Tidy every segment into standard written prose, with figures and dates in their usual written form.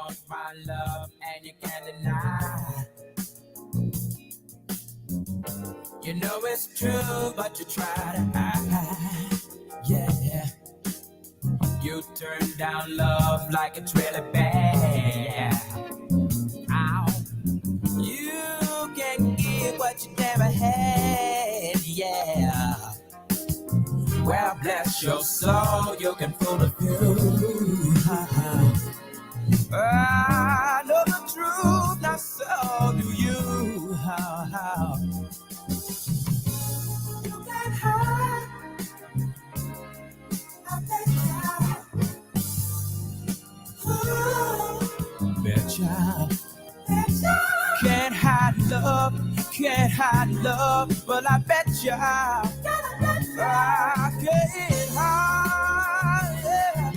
want my love and you can't deny. You know it's true, but you try to hide. Yeah, you turn down love like it's really bad. Ow. You can give what you never had. Yeah. Well, bless your soul, you can fool a few. I know the truth, not so do you. You can't hide. I bet ya. Can't hide love, can't hide love, but I bet ya. I can't hide. Yeah.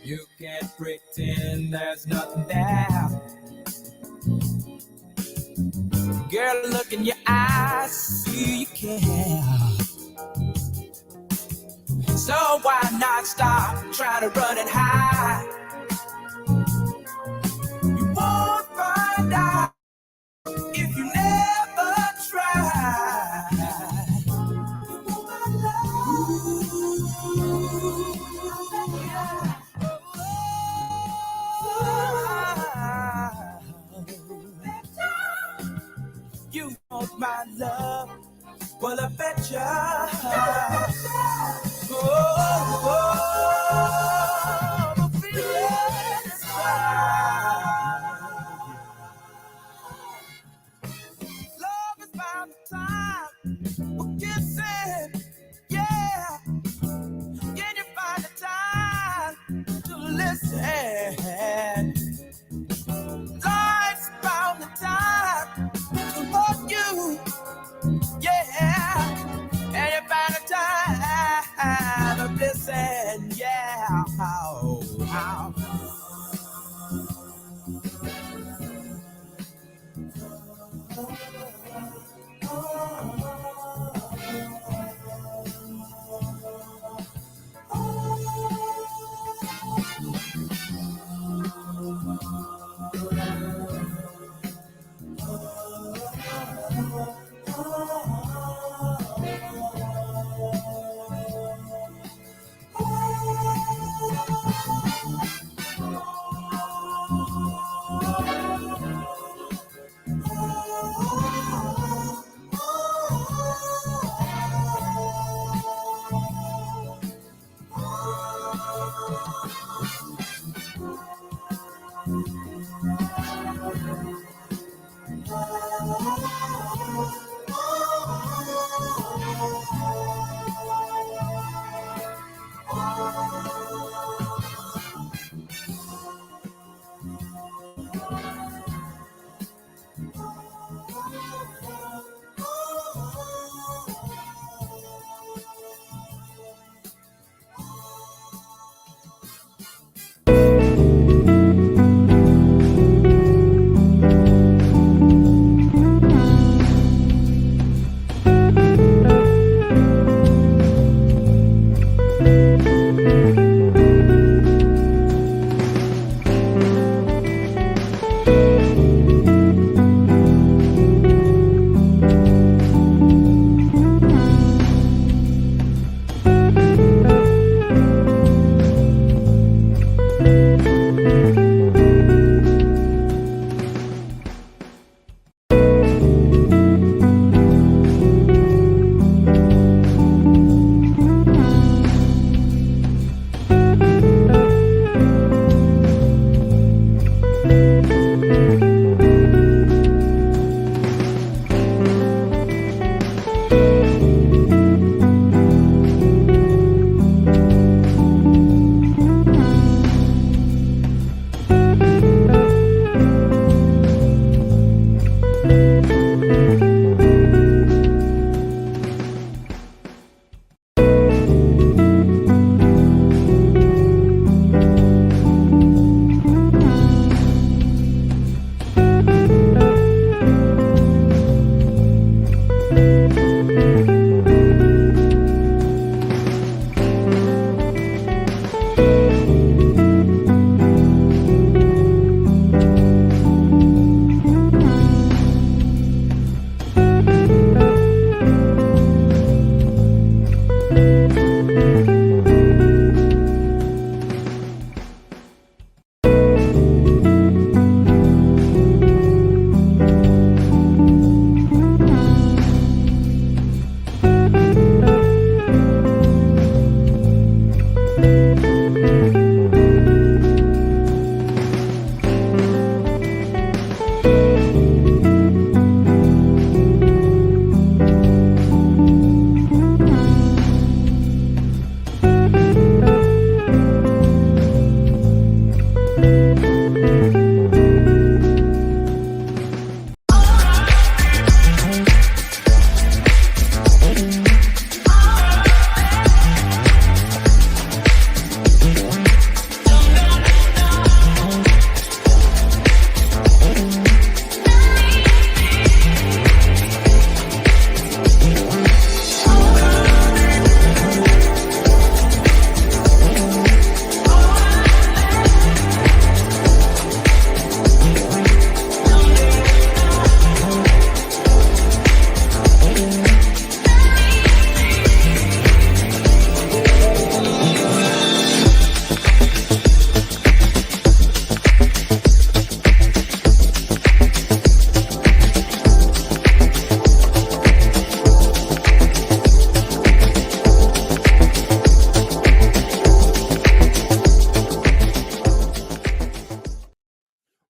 You can't pretend there's nothing there. Girl, look in your eyes, see you care. So why not stop trying to run and hide? You won't find out if you never try. You want my love. You want my love. Well, I bet ya. The feeling is high. Love is about the time we're kissing, yeah. Can you find the time to listen? Life's about the time to love you, yeah. And you find the time to listen, yeah.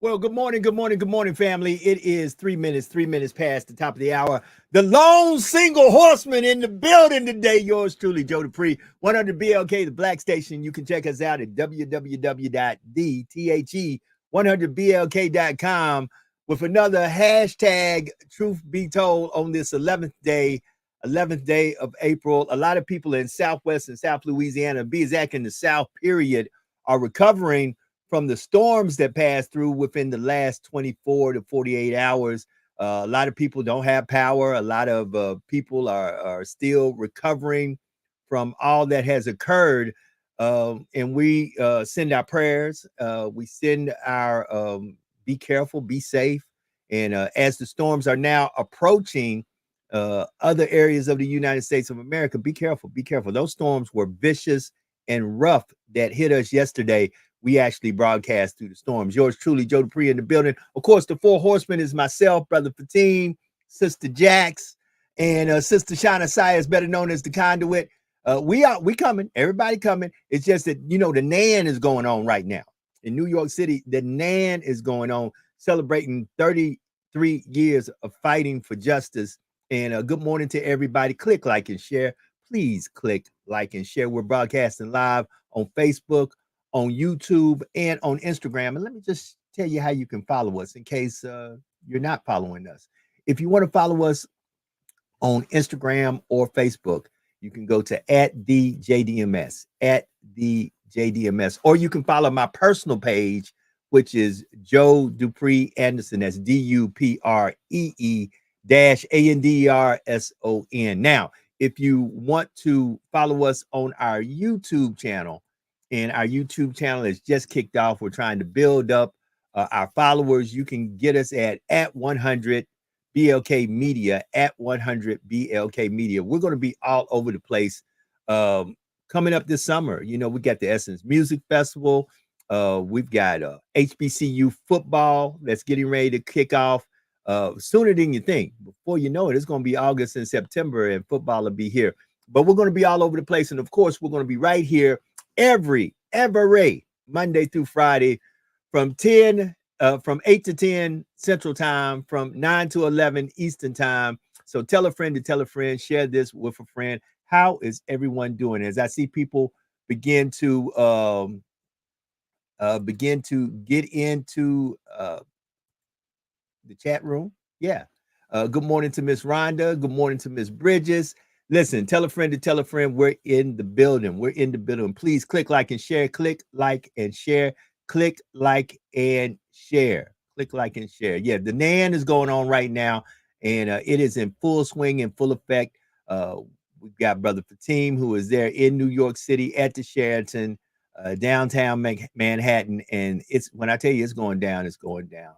Well, good morning, family. It is 3 minutes past the top of the hour. The lone single horseman in the building today. Yours truly, Joe Dupree, 100 BLK, the Black Station. You can check us out at www.the100blk.com with another hashtag Truth Be Told on this 11th day of April. A lot of people in Southwest and South Louisiana, be exact in the South period, are recovering from the storms that passed through within the last 24 to 48 hours. A lot of people don't have power. A lot of people are still recovering from all that has occurred. And we send our prayers. We send our be careful, be safe. And as the storms are now approaching other areas of the United States of America, be careful, be careful. Those storms were vicious and rough that hit us yesterday. We actually broadcast through the storms. Yours truly, Joe Dupree in the building. Of course, the four horsemen is myself, Brother Fatim, Sister Jax, and Sister Shauna Sayas, better known as the Conduit. We coming. Everybody coming. It's just that, the NAN is going on right now. In New York City, the NAN is going on, celebrating 33 years of fighting for justice. And good morning to everybody. Click like and share. Please click like and share. We're broadcasting live on Facebook, on YouTube, and on Instagram. And let me just tell you how you can follow us in case you're not following us. If you want to follow us on Instagram or Facebook, you can go to @the_JDMS, @the_JDMS, or you can follow my personal page, which is Joe Dupree Anderson. That's DUPREE-ANDERSON. Now, if you want to follow us on our YouTube channel, and our YouTube channel has just kicked off, we're trying to build up our followers. You can get us at @100 BLK Media, @100 BLK Media. We're going to be all over the place coming up this summer. We got the Essence Music Festival. We've got HBCU football that's getting ready to kick off sooner than you think. Before you know it, it's going to be August and September, and football will be here. But we're going to be all over the place. And of course, we're going to be right here every Monday through Friday from 8 to 10 Central Time, from 9 to 11 Eastern Time. So tell a friend to tell a friend, share this with a friend. How is everyone doing? As I see people begin to get into the chat room. Yeah. Good morning to Miss Rhonda. Good morning to Miss Bridges. Listen, tell a friend to tell a friend. We're in the building. We're in the building. Please click like and share. Click like and share. Click like and share. Click like and share. Yeah, the NAN is going on right now, and it is in full swing and full effect. We've got Brother Fatim, who is there in New York City at the Sheraton, downtown Manhattan, and it's when I tell you it's going down, it's going down.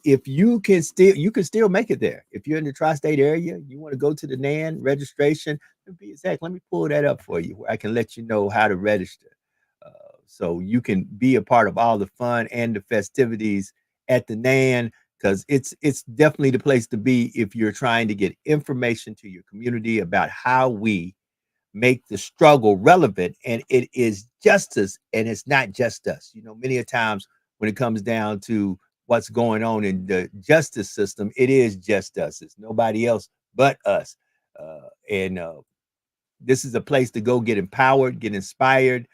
If you can still make it there. If you're in the tri-state area, you want to go to the NAN registration. Be exact. Let me pull that up for you, where I can let you know how to register, so you can be a part of all the fun and the festivities at the NAN. Because it's definitely the place to be if you're trying to get information to your community about how we make the struggle relevant. And it is justice, and it's not just us. Many a times when it comes down to what's going on in the justice system, it is just us. It's nobody else but us. And this is a place to go get empowered, get inspired,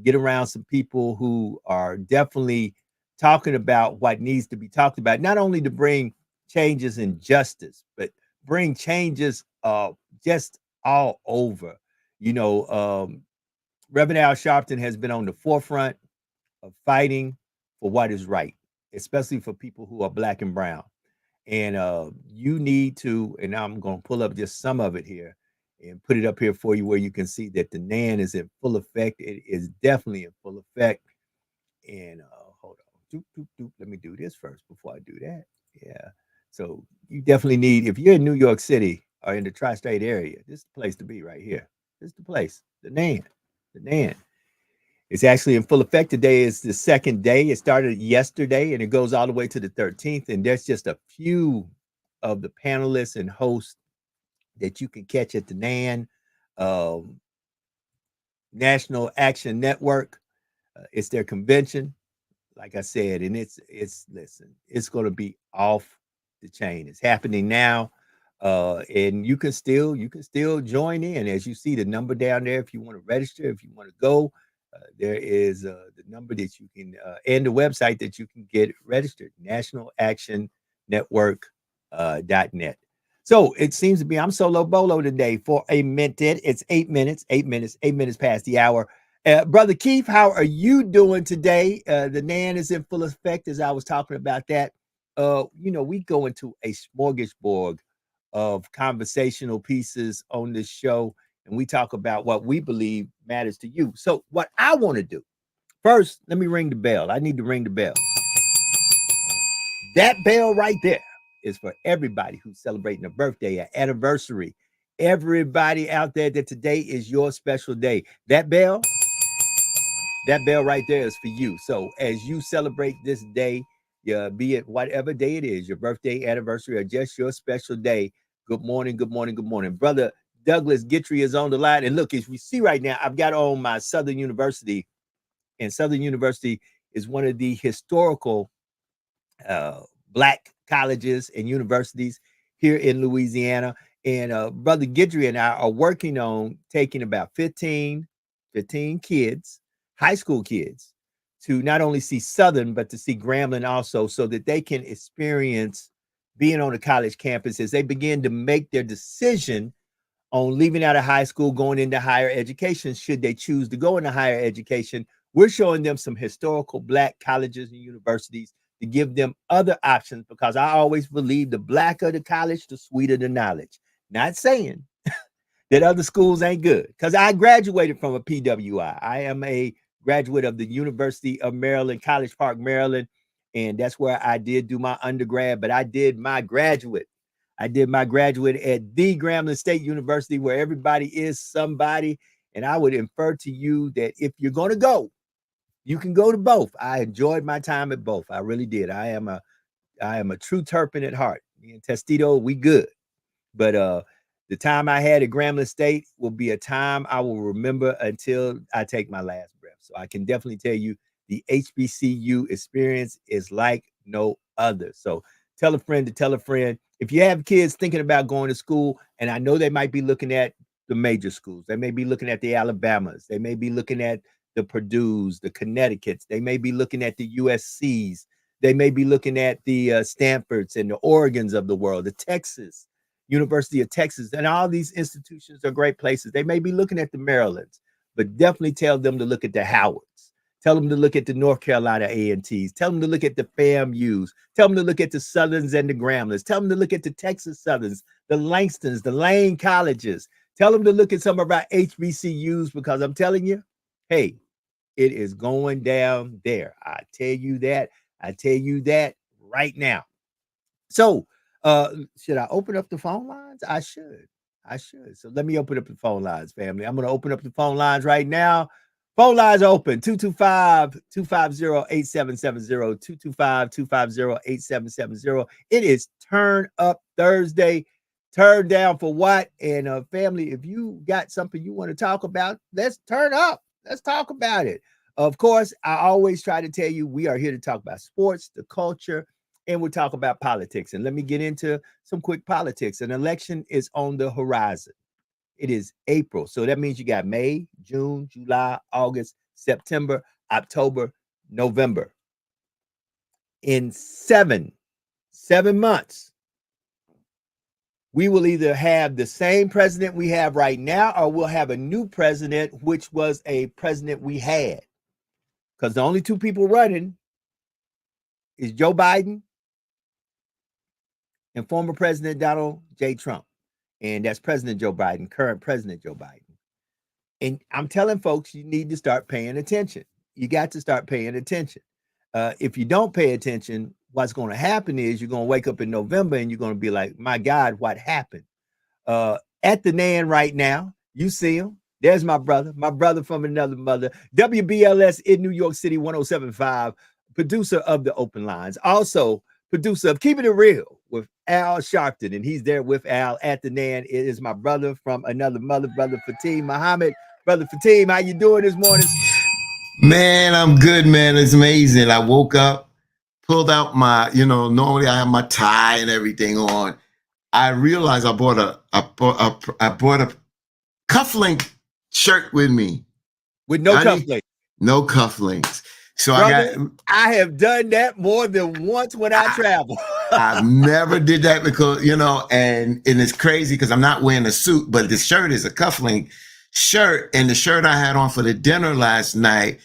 get around some people who are definitely talking about what needs to be talked about, not only to bring changes in justice, but bring changes just all over. Reverend Al Sharpton has been on the forefront of fighting for what is right, especially for people who are Black and brown. And you need to, and I'm going to pull up just some of it here and put it up here for you, where you can see that the NAN is in full effect. It is definitely in full effect. And hold on. Let me do this first before I do that. Yeah. So you definitely need, if you're in New York City or in the tri-state area, this is the place to be right here. This is the place. The NAN. The NAN. It's actually in full effect. Today is the second day. It started yesterday and it goes all the way to the 13th. And there's just a few of the panelists and hosts that you can catch at the NAN, National Action Network. It's their convention. like I said, and listen, it's going to be off the chain. It's happening now. And you can still join in. As you see the number down there, if you want to register, if you want to go, there is the number that you can and the website that you can get registered, National Action Network .net. So it seems to be I'm solo bolo today for a minute. It's 8 minutes past the hour. Brother Keith, how are you doing today? The NAN is in full effect, as I was talking about that. We go into a smorgasbord of conversational pieces on this show, and we talk about what we believe matters to you. So what I want to do, first, let me ring the bell. I need to ring the bell. That bell right there is for everybody who's celebrating a birthday, an anniversary. Everybody out there, that today is your special day. That bell right there is for you. So as you celebrate this day, be it whatever day it is, your birthday, anniversary, or just your special day, good morning, good morning, good morning. Brother Douglas Guitry is on the line. And look, as we see right now, I've got on my Southern University, and Southern University is one of the historical Black colleges and universities here in Louisiana. And Brother Guidry and I are working on taking about 15 kids, high school kids, to not only see Southern, but to see Grambling also, so that they can experience being on a college campus as they begin to make their decision on leaving out of high school, going into higher education, should they choose to go into higher education. We're showing them some historical Black colleges and universities to give them other options, because I always believe the blacker the college, the sweeter the knowledge. Not saying that other schools ain't good, because I graduated from a PWI. I am a graduate of the University of Maryland, College Park, Maryland, and that's where I did do my undergrad, but I did my graduate at the Grambling State University, where everybody is somebody. And I would infer to you that if you're going to go, you can go to both. I enjoyed my time at both. I really did. I am a true Turpin at heart. Me and Testito, we good. But the time I had at Grambling State will be a time I will remember until I take my last breath. So I can definitely tell you the HBCU experience is like no other. So tell a friend to tell a friend. If you have kids thinking about going to school, and I know they might be looking at the major schools, they may be looking at the Alabamas, they may be looking at the Purdues, the Connecticut's, they may be looking at the USC's, they may be looking at the Stanfords and the Oregons of the world, the Texas, University of Texas, and all these institutions are great places. They may be looking at the Marylands, but definitely tell them to look at the Howards. Tell them to look at the North Carolina A&Ts. Tell them to look at the FAMUs. Tell them to look at the Southerns and the Gramblers. Tell them to look at the Texas Southerns, the Langstons, the Lane Colleges. Tell them to look at some of our HBCUs, because I'm telling you, hey, it is going down there. I tell you that. I tell you that right now. So, should I open up the phone lines? I should. So let me open up the phone lines, family. I'm going to open up the phone lines right now. Phone lines open, 225-250-8770, 225-250-8770. It is Turn Up Thursday. Turn down for what? And family, if you got something you want to talk about, let's turn up. Let's talk about it. Of course, I always try to tell you we are here to talk about sports, the culture, and we'll talk about politics. And let me get into some quick politics. An election is on the horizon. It is April. So that means you got May, June, July, August, September, October, November. In seven months, we will either have the same president we have right now, or we'll have a new president, which was a president we had. Because the only two people running is Joe Biden and former President Donald J. Trump. And that's President Joe Biden, current President Joe Biden. And I'm telling folks, you need to start paying attention. You got to start paying attention. If you don't pay attention, what's going to happen is you're going to wake up in November and you're going to be like, my God, what happened? At the NAN right now, you see him. There's my brother from another mother. WBLS in New York City, 107.5, producer of the Open Lines. Also, producer of Keeping It Real with Al Sharpton, and he's there with Al at the NAN. It is my brother from another mother, Brother Fatim Muhammad. Brother Fatim, how you doing this morning? Man, I'm good, man. It's amazing. I woke up, pulled out my, normally I have my tie and everything on. I realized I bought a cufflink shirt with me. With no cufflinks. No cufflinks. So Brother, I have done that more than once when I travel. I've never did that because, and it's crazy because I'm not wearing a suit, but the shirt is a cufflink shirt. And the shirt I had on for the dinner last night,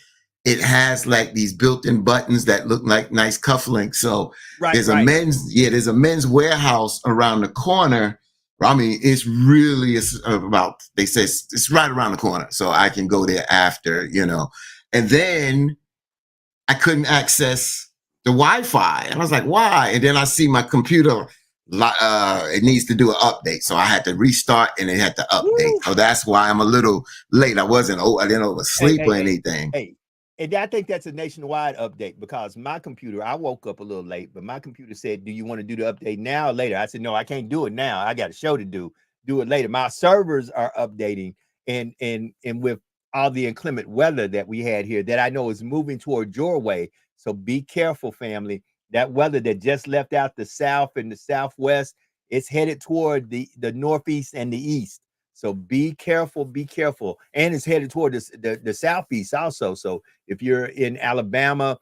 it has like these built-in buttons that look like nice cufflinks. So there's a men's warehouse around the corner. I mean, it's about, they say it's right around the corner. So I can go there after, and then I couldn't access the Wi-Fi. And I was like, why? And then I see my computer, it needs to do an update. So I had to restart and it had to update. Woo. So that's why I'm a little late. I didn't oversleep or anything. And I think that's a nationwide update because my computer, I woke up a little late, but my computer said, do you want to do the update now or later? I said, no, I can't do it now. I got a show to do it later. My servers are updating and with all the inclement weather that we had here that I know is moving toward your way. So be careful, family. That weather that just left out the south and the southwest, it's headed toward the northeast and the east. So be careful, and it's headed toward the southeast also. So if you're in Alabama,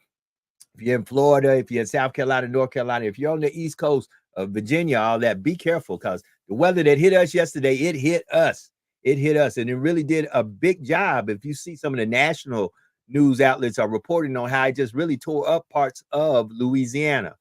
if you're in Florida, if you're in South Carolina, North Carolina, if you're on the East Coast of Virginia, all that, be careful because the weather that hit us yesterday, it hit us, and it really did a big job. If you see some of the national news outlets are reporting on how it just really tore up parts of Louisiana.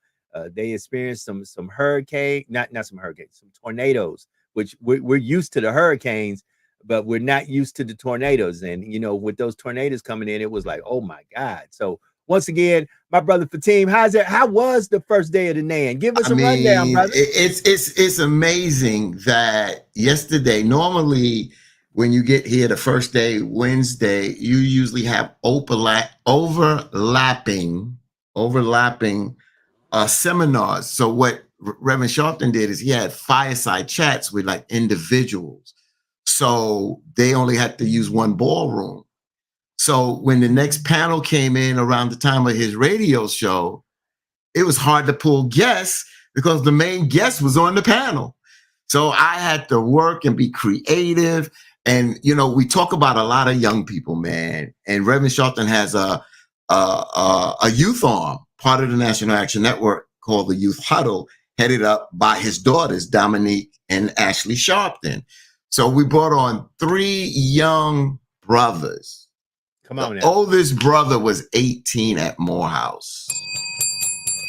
They experienced some hurricane, not some hurricanes, some tornadoes, which we're used to the hurricanes, but we're not used to the tornadoes. And, with those tornadoes coming in, it was like, oh my God. So once again, my brother Fatim, how was the first day of the NAN? Give us a rundown, brother. It's amazing that yesterday, normally when you get here the first day, Wednesday, you usually have overlapping seminars. So what Reverend Sharpton did is he had fireside chats with like individuals. So they only had to use one ballroom. So when the next panel came in around the time of his radio show, it was hard to pull guests because the main guest was on the panel. So I had to work and be creative. And, we talk about a lot of young people, man. And Reverend Sharpton has a youth arm, part of the National Action Network called the Youth Huddle, headed up by his daughters, Dominique and Ashley Sharpton. So we brought on 3 young brothers. Come on now. The oldest brother was 18 at Morehouse.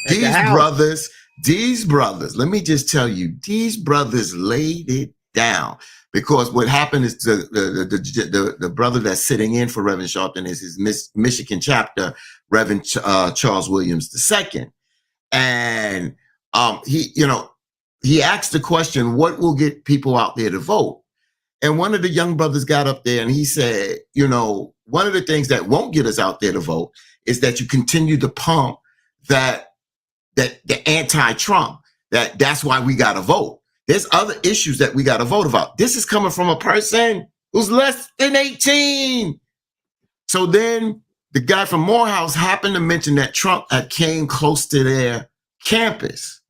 These brothers, let me just tell you, these brothers laid it down. Because what happened is the brother that's sitting in for Reverend Sharpton is his Michigan chapter, Reverend Charles Williams II. And he asked the question, what will get people out there to vote? And one of the young brothers got up there and he said, one of the things that won't get us out there to vote is that you continue to pump that the anti-Trump, that's why we got to vote. There's other issues that we got to vote about. This is coming from a person who's less than 18. So then the guy from Morehouse happened to mention that Trump came close to their campus.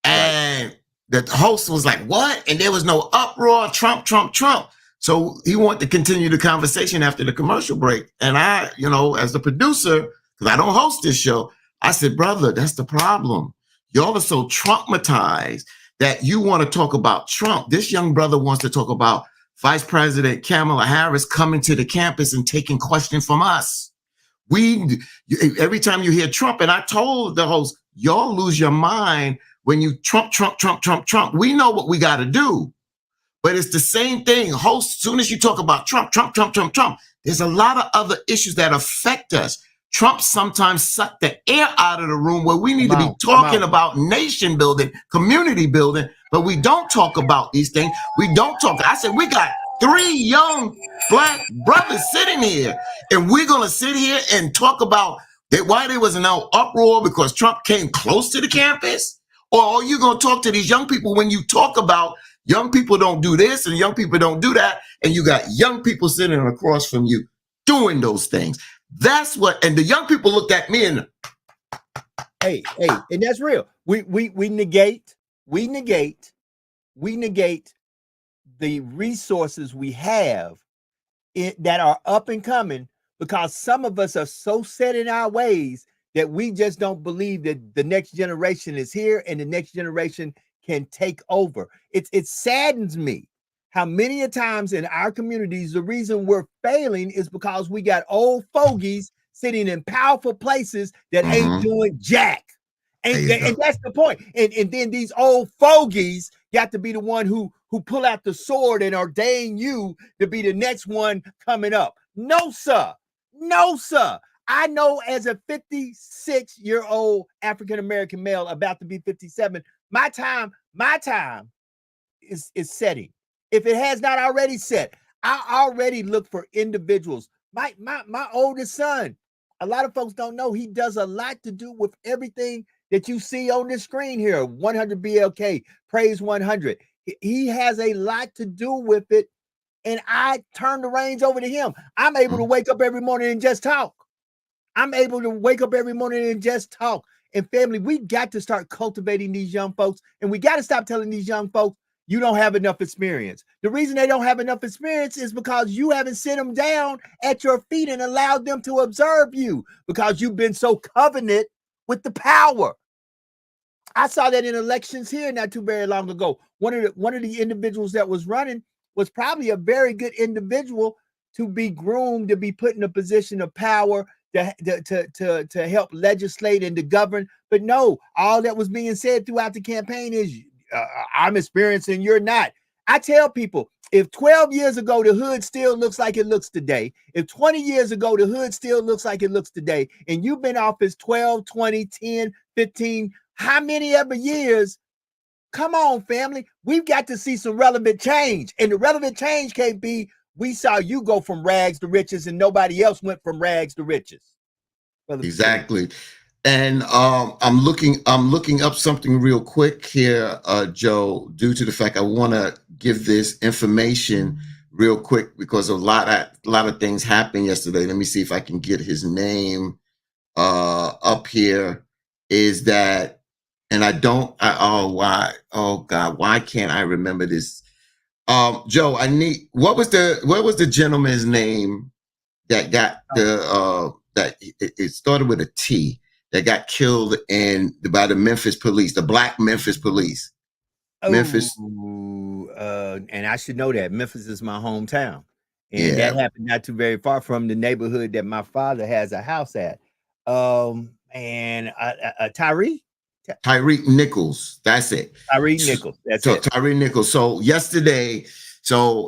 And the host was like, what? And there was no uproar, Trump. So he wanted to continue the conversation after the commercial break. And I, as the producer, because I don't host this show, I said, brother, that's the problem. Y'all are so Trumpmatized that you want to talk about Trump. This young brother wants to talk about Vice President Kamala Harris coming to the campus and taking questions from us. Every time you hear Trump, and I told the host, y'all lose your mind when you Trump. We know what we got to do, but it's the same thing. Host, as soon as you talk about Trump, there's a lot of other issues that affect us. Trump sometimes sucked the air out of the room where we need to be talking about nation building, community building, but we don't talk about these things. We don't talk. I said, we got 3 young Black brothers sitting here, and we're going to sit here and talk about why there was no uproar because Trump came close to the campus? Or are you going to talk to these young people when you talk about young people don't do this and young people don't do that, and you got young people sitting across from you doing those things. That's what, and the young people looked at me and hey, and that's real. We negate the resources we have that are up and coming, because some of us are so set in our ways that we just don't believe that the next generation is here and the next generation can take over. It saddens me how many a times in our communities, the reason we're failing is because we got old fogies sitting in powerful places that ain't doing jack. And that's the point. And then these old fogies got to be the one who pull out the sword and ordain you to be the next one coming up. No, sir. No, sir. I know as a 56-year-old African-American male about to be 57, my time is setting. If it has not already set, I already look for individuals. My oldest son, a lot of folks don't know, he does a lot to do with everything that you see on the screen here. 100 BLK, Praise 100. He has a lot to do with it, and I turn the reins over to him. I'm able to wake up every morning and just talk. And family, we got to start cultivating these young folks, and we got to stop telling these young folks, you don't have enough experience. The reason they don't have enough experience is because you haven't sit them down at your feet and allowed them to observe you, because you've been so covenant with the power. I saw that in elections here not too very long ago. One of the individuals that was running was probably a very good individual to be groomed to be put in a position of power to help legislate and to govern. But no, all that was being said throughout the campaign is I'm experiencing, you're not. I tell people, if 12 years ago the hood still looks like it looks today, if 20 years ago the hood still looks like it looks today, and you've been office 12, 20, 10, 15, how many ever years, come on, family. We've got to see some relevant change. And the relevant change can't be, we saw you go from rags to riches and nobody else went from rags to riches. Exactly. And I'm looking up something real quick here, Joe, due to the fact I want to give this information real quick because a lot of things happened yesterday. Let me see if I can get his name up here. Is that, and why can't I remember this? Joe, what was the gentleman's name that got that it started with a T, that got killed by the Memphis police, the Black Memphis police? Memphis. And I should know that. Memphis is my hometown. And that happened not too very far from the neighborhood that my father has a house at. Tyreek Nichols. That's it. Tyreek Nichols. That's it. Tyreek Nichols. So yesterday,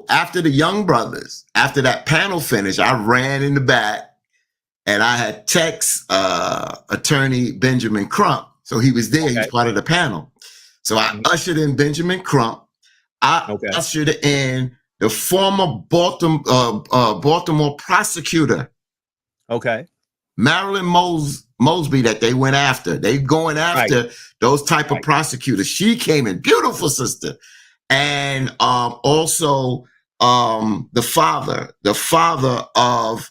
after the Young Brothers, after that panel finished, I ran in the back and I had text attorney Benjamin Crump. So he was there. Okay. He was part of the panel. So I ushered in Benjamin Crump. I ushered in the former Baltimore prosecutor. Okay. Marilyn Mosby, that they went after. They going after those type of prosecutors. She came in, beautiful sister. And also the father of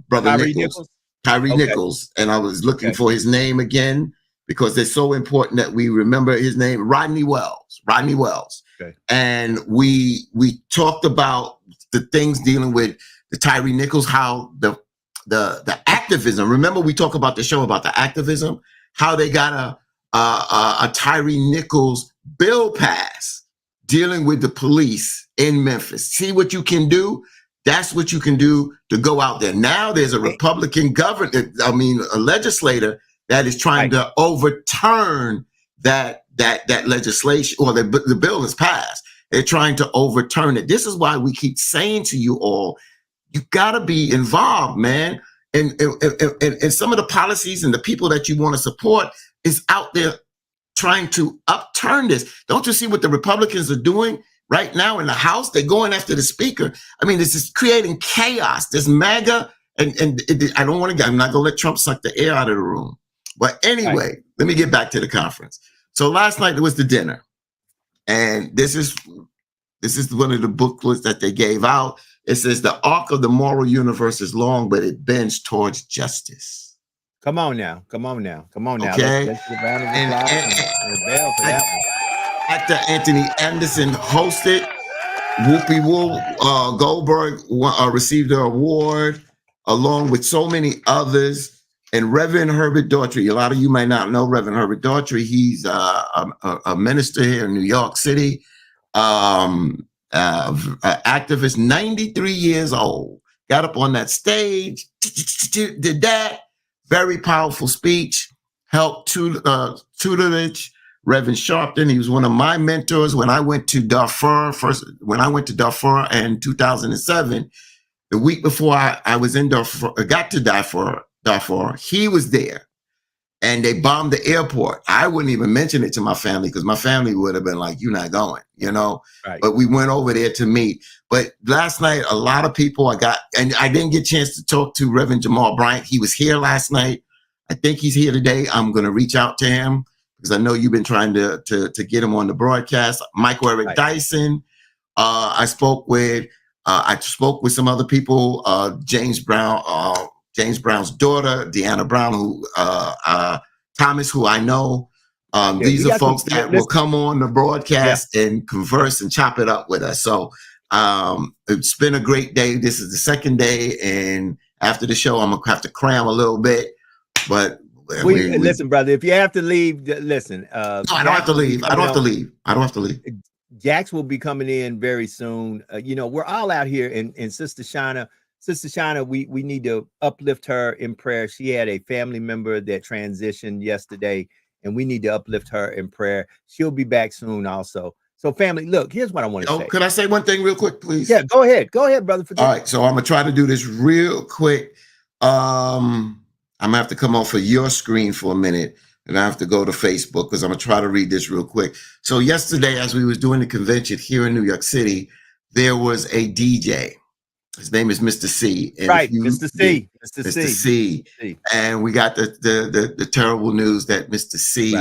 Brother Nichols. Tyreek Nichols. And I was looking for his name again because it's so important that we remember his name, Rodney Wells. Okay. And we talked about the things dealing with the Tyreek Nichols, how the activism. Remember, we talk about the show about the activism, how they got a Tyreek Nichols bill passed dealing with the police in Memphis. See what you can do. That's what you can do to go out there. Now there's a Republican a legislator that is trying to overturn that legislation, or the bill is passed. They're trying to overturn it. This is why we keep saying to you all, you gotta be involved, man. And some of the policies and the people that you want to support is out there trying to upturn this. Don't you see what the Republicans are doing right now in the House? They're going after the speaker. I mean, this is creating chaos. This MAGA, I'm not gonna let Trump suck the air out of the room. But anyway, let me get back to the conference. So last night there was the dinner, and this is one of the booklets that they gave out. It says the arc of the moral universe is long, but it bends towards justice. Come on now. Come on now. Come on now. Okay. Let's get a round of And, applause and, and a bell for that one. Actor Anthony Anderson hosted. Whoopi Goldberg received the award, along with so many others. And Reverend Herbert Daughtry, a lot of you might not know Reverend Herbert Daughtry. He's a minister here in New York City, activist, 93 years old. Got up on that stage, did that. Very powerful speech, helped tutelage. Reverend Sharpton, he was one of my mentors when I went to Darfur in 2007. The week before I was in Darfur, got to Darfur, he was there, and they bombed the airport. I wouldn't even mention it to my family because my family would have been like, "You're not going," you know. Right. But we went over there to meet. But last night, a lot of people and I didn't get a chance to talk to Reverend Jamal Bryant. He was here last night. I think he's here today. I'm going to reach out to him because I know you've been trying to get him on the broadcast. Michael Eric Dyson. I spoke with some other people. James Brown's daughter, Deanna Brown, who Thomas, who I know. These are folks that will come on the broadcast and converse and chop it up with us. So it's been a great day. This is the second day, and after the show, I'm gonna have to cram a little bit. But listen, brother, if you have to leave, listen. No, I don't have to leave. I don't have to leave. Jax will be coming in very soon. We're all out here, and Sister Shauna, we need to uplift her in prayer. She had a family member that transitioned yesterday, and we need to uplift her in prayer. She'll be back soon also. So family, look, here's what I want to say. Could I say one thing real quick, please? Yeah, go ahead, brother. All right, so I'm gonna try to do this real quick. I'm gonna have to come off of your screen for a minute, and I have to go to Facebook because I'm gonna try to read this real quick. So yesterday, as we was doing the convention here in New York City, there was a DJ. His name is Mr. C. And right, Mr. C. Mr. C. And we got the terrible news that Mr. C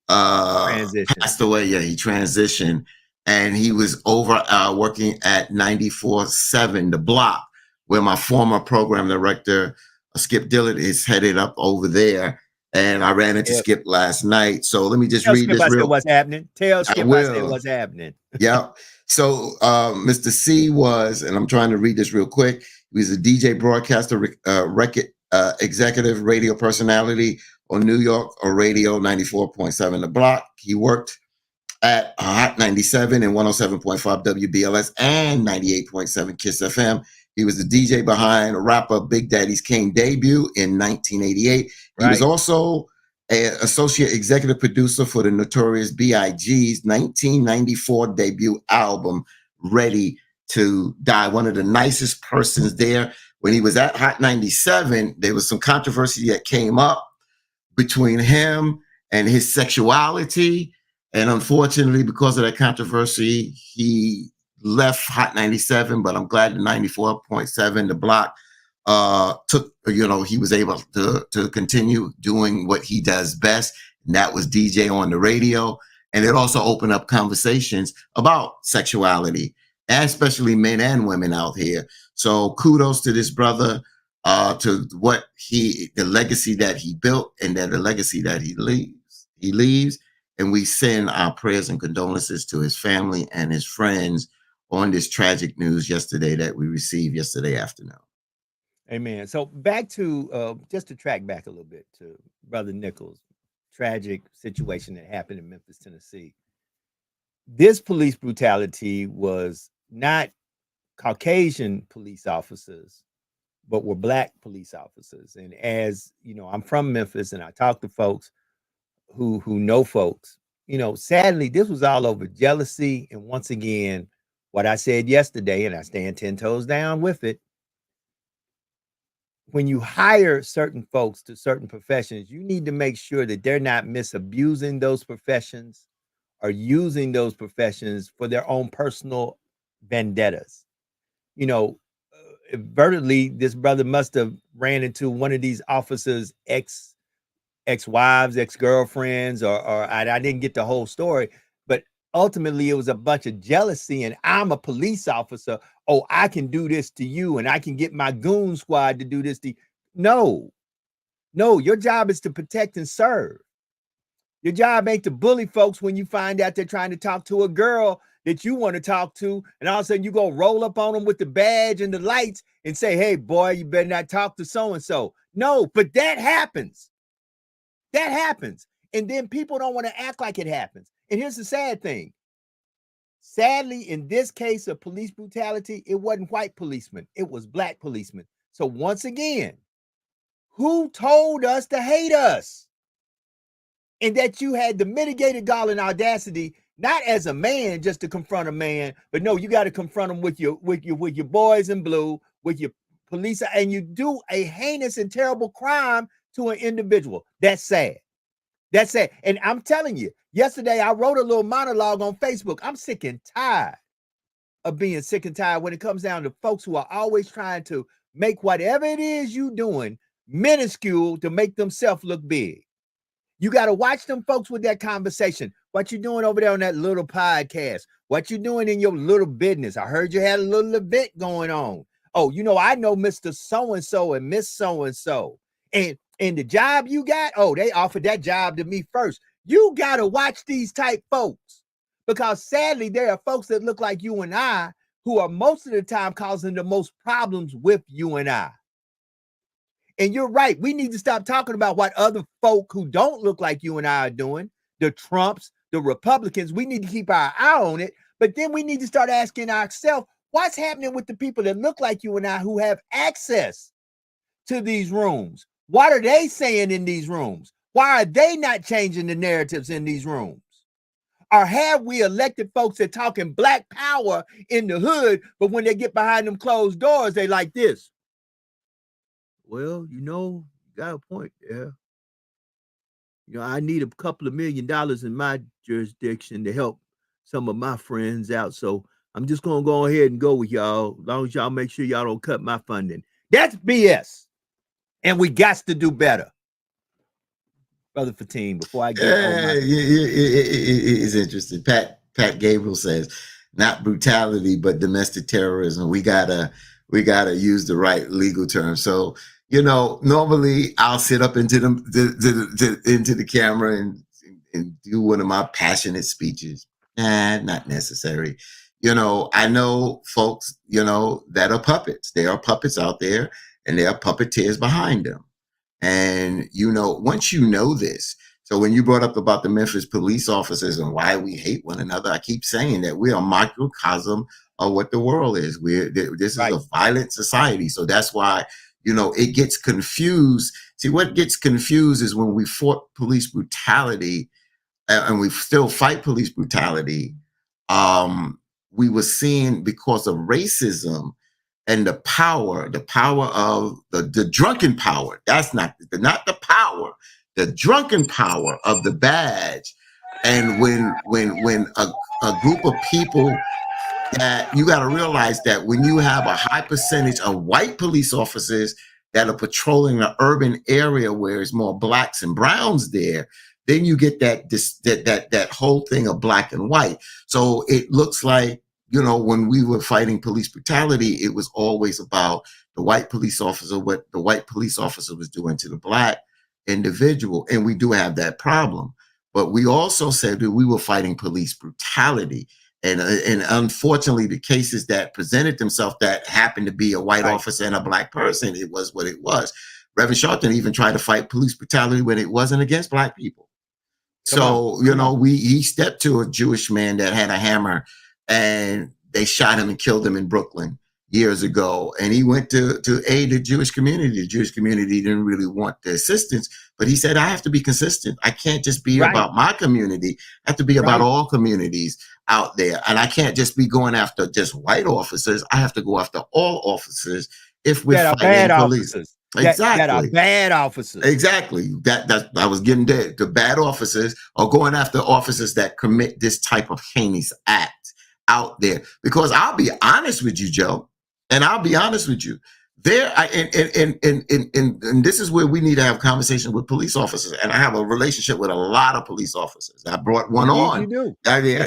passed away. Yeah, he transitioned. And he was over working at 94.7 The Block, where my former program director, Skip Dillard, is headed up over there. And I ran into Skip last night. So let me just read this real. What's happening? Tell Skip what's happening. Yeah. So Mr. C was, and I'm trying to read this real quick. He was a DJ, broadcaster, record executive, radio personality on New York or radio 94.7 The Block. He worked at Hot 97 and 107.5 WBLS and 98.7 Kiss FM. He was the DJ behind rapper Big Daddy's Kane debut in 1988. He was also an associate executive producer for the Notorious B.I.G.'s 1994 debut album, Ready to Die. One of the nicest persons there. When he was at Hot 97, there was some controversy that came up between him and his sexuality. And unfortunately, because of that controversy, he left Hot 97, but I'm glad the 94.7 The Block he was able to continue doing what he does best, and that was DJ on the radio. And it also opened up conversations about sexuality, and especially men and women out here. So kudos to this brother, to the legacy that he built and the legacy that he leaves. And we send our prayers and condolences to his family and his friends on this tragic news yesterday that we received yesterday afternoon. Amen. So back to just to track back a little bit to Brother Nichols' tragic situation that happened in Memphis, Tennessee. This police brutality was not Caucasian police officers, but were Black police officers. And as you know, I'm from Memphis, and I talk to folks who know folks. Sadly, this was all over jealousy. And once again, what I said yesterday, and I stand 10 toes down with it. When you hire certain folks to certain professions, you need to make sure that they're not misabusing those professions or using those professions for their own personal vendettas. Advertently, this brother must have ran into one of these officers' ex-wives, ex-girlfriends, or I didn't get the whole story, but ultimately it was a bunch of jealousy, and I'm a police officer. Oh, I can do this to you, and I can get my goon squad to do this to you. No, no, your job is to protect and serve. Your job ain't to bully folks when you find out they're trying to talk to a girl that you want to talk to, and all of a sudden you go roll up on them with the badge and the lights and say, hey, boy, you better not talk to so-and-so. No, but that happens. That happens. And then people don't want to act like it happens. And here's the sad thing. Sadly, in this case of police brutality, it wasn't white policemen. It was black policemen. So once again, who told us to hate us? And that you had the mitigated gall and audacity, not as a man just to confront a man, but no, you got to confront them with your boys in blue, with your police, and you do a heinous and terrible crime to an individual. That's sad. That's sad. And I'm telling you, yesterday I wrote a little monologue on Facebook. I'm sick and tired of being sick and tired when it comes down to folks who are always trying to make whatever it is you doing minuscule to make themselves look big. You got to watch them folks with that conversation. What you doing over there on that little podcast? What you doing in your little business? I heard you had a little event going on. Oh, you know, I know Mr. So-and-so and Miss So-and-so. And the job you got, oh, they offered that job to me first. You got to watch these type folks, because sadly, there are folks that look like you and I who are most of the time causing the most problems with you and I. And you're right. We need to stop talking about what other folk who don't look like you and I are doing, the Trumps, the Republicans. We need to keep our eye on it. But then we need to start asking ourselves, what's happening with the people that look like you and I who have access to these rooms? What are they saying in these rooms? Why are they not changing the narratives in these rooms? Or have we elected folks that talking black power in the hood, but when they get behind them closed doors, they like this? Well, you know, you got a point there. You know, I need a couple of $1 million in my jurisdiction to help some of my friends out. So I'm just going to go ahead and go with y'all, as long as y'all make sure y'all don't cut my funding. That's BS. And we got to do better. Brother Fatim, before I get it's interesting. Pat Gabriel says, not brutality, but domestic terrorism. We gotta use the right legal term. So, you know, normally I'll sit up into the camera and do one of my passionate speeches. Not necessary. You know, I know folks, you know, that are puppets. There are puppets out there, and there are puppeteers behind them. And, you know, once you know this, so when you brought up about the Memphis police officers and why we hate one another, I keep saying that we are a microcosm of what the world is. This is a violent society. So that's why, you know, it gets confused. See, what gets confused is when we fought police brutality and we still fight police brutality, we were seeing, because of racism and the power of the drunken power. That's not the power, the drunken power of the badge. And when a group of people, that you got to realize that when you have a high percentage of white police officers that are patrolling an urban area where it's more blacks and browns there, then you get that whole thing of black and white. So it looks like, you know, when we were fighting police brutality, it was always about the white police officer, what the white police officer was doing to the black individual. And we do have that problem. But we also said that we were fighting police brutality. And unfortunately, the cases that presented themselves that happened to be a white officer and a black person, it was what it was. Reverend Sharpton even tried to fight police brutality when it wasn't against black people. So, you know, he stepped to a Jewish man that had a hammer, and they shot him and killed him in Brooklyn years ago. And he went to aid the Jewish community. The Jewish community didn't really want the assistance, but he said, I have to be consistent. I can't just be about my community. I have to be about all communities out there. And I can't just be going after just white officers. I have to go after all officers if we're fighting police. Exactly. That are bad officers. Exactly. That I was getting there. The bad officers are going after officers that commit this type of heinous act out there. Because I'll be honest with you, Joe, and I'll be honest with you. and this is where we need to have conversation with police officers. And I have a relationship with a lot of police officers. I brought one Indeed on. you do.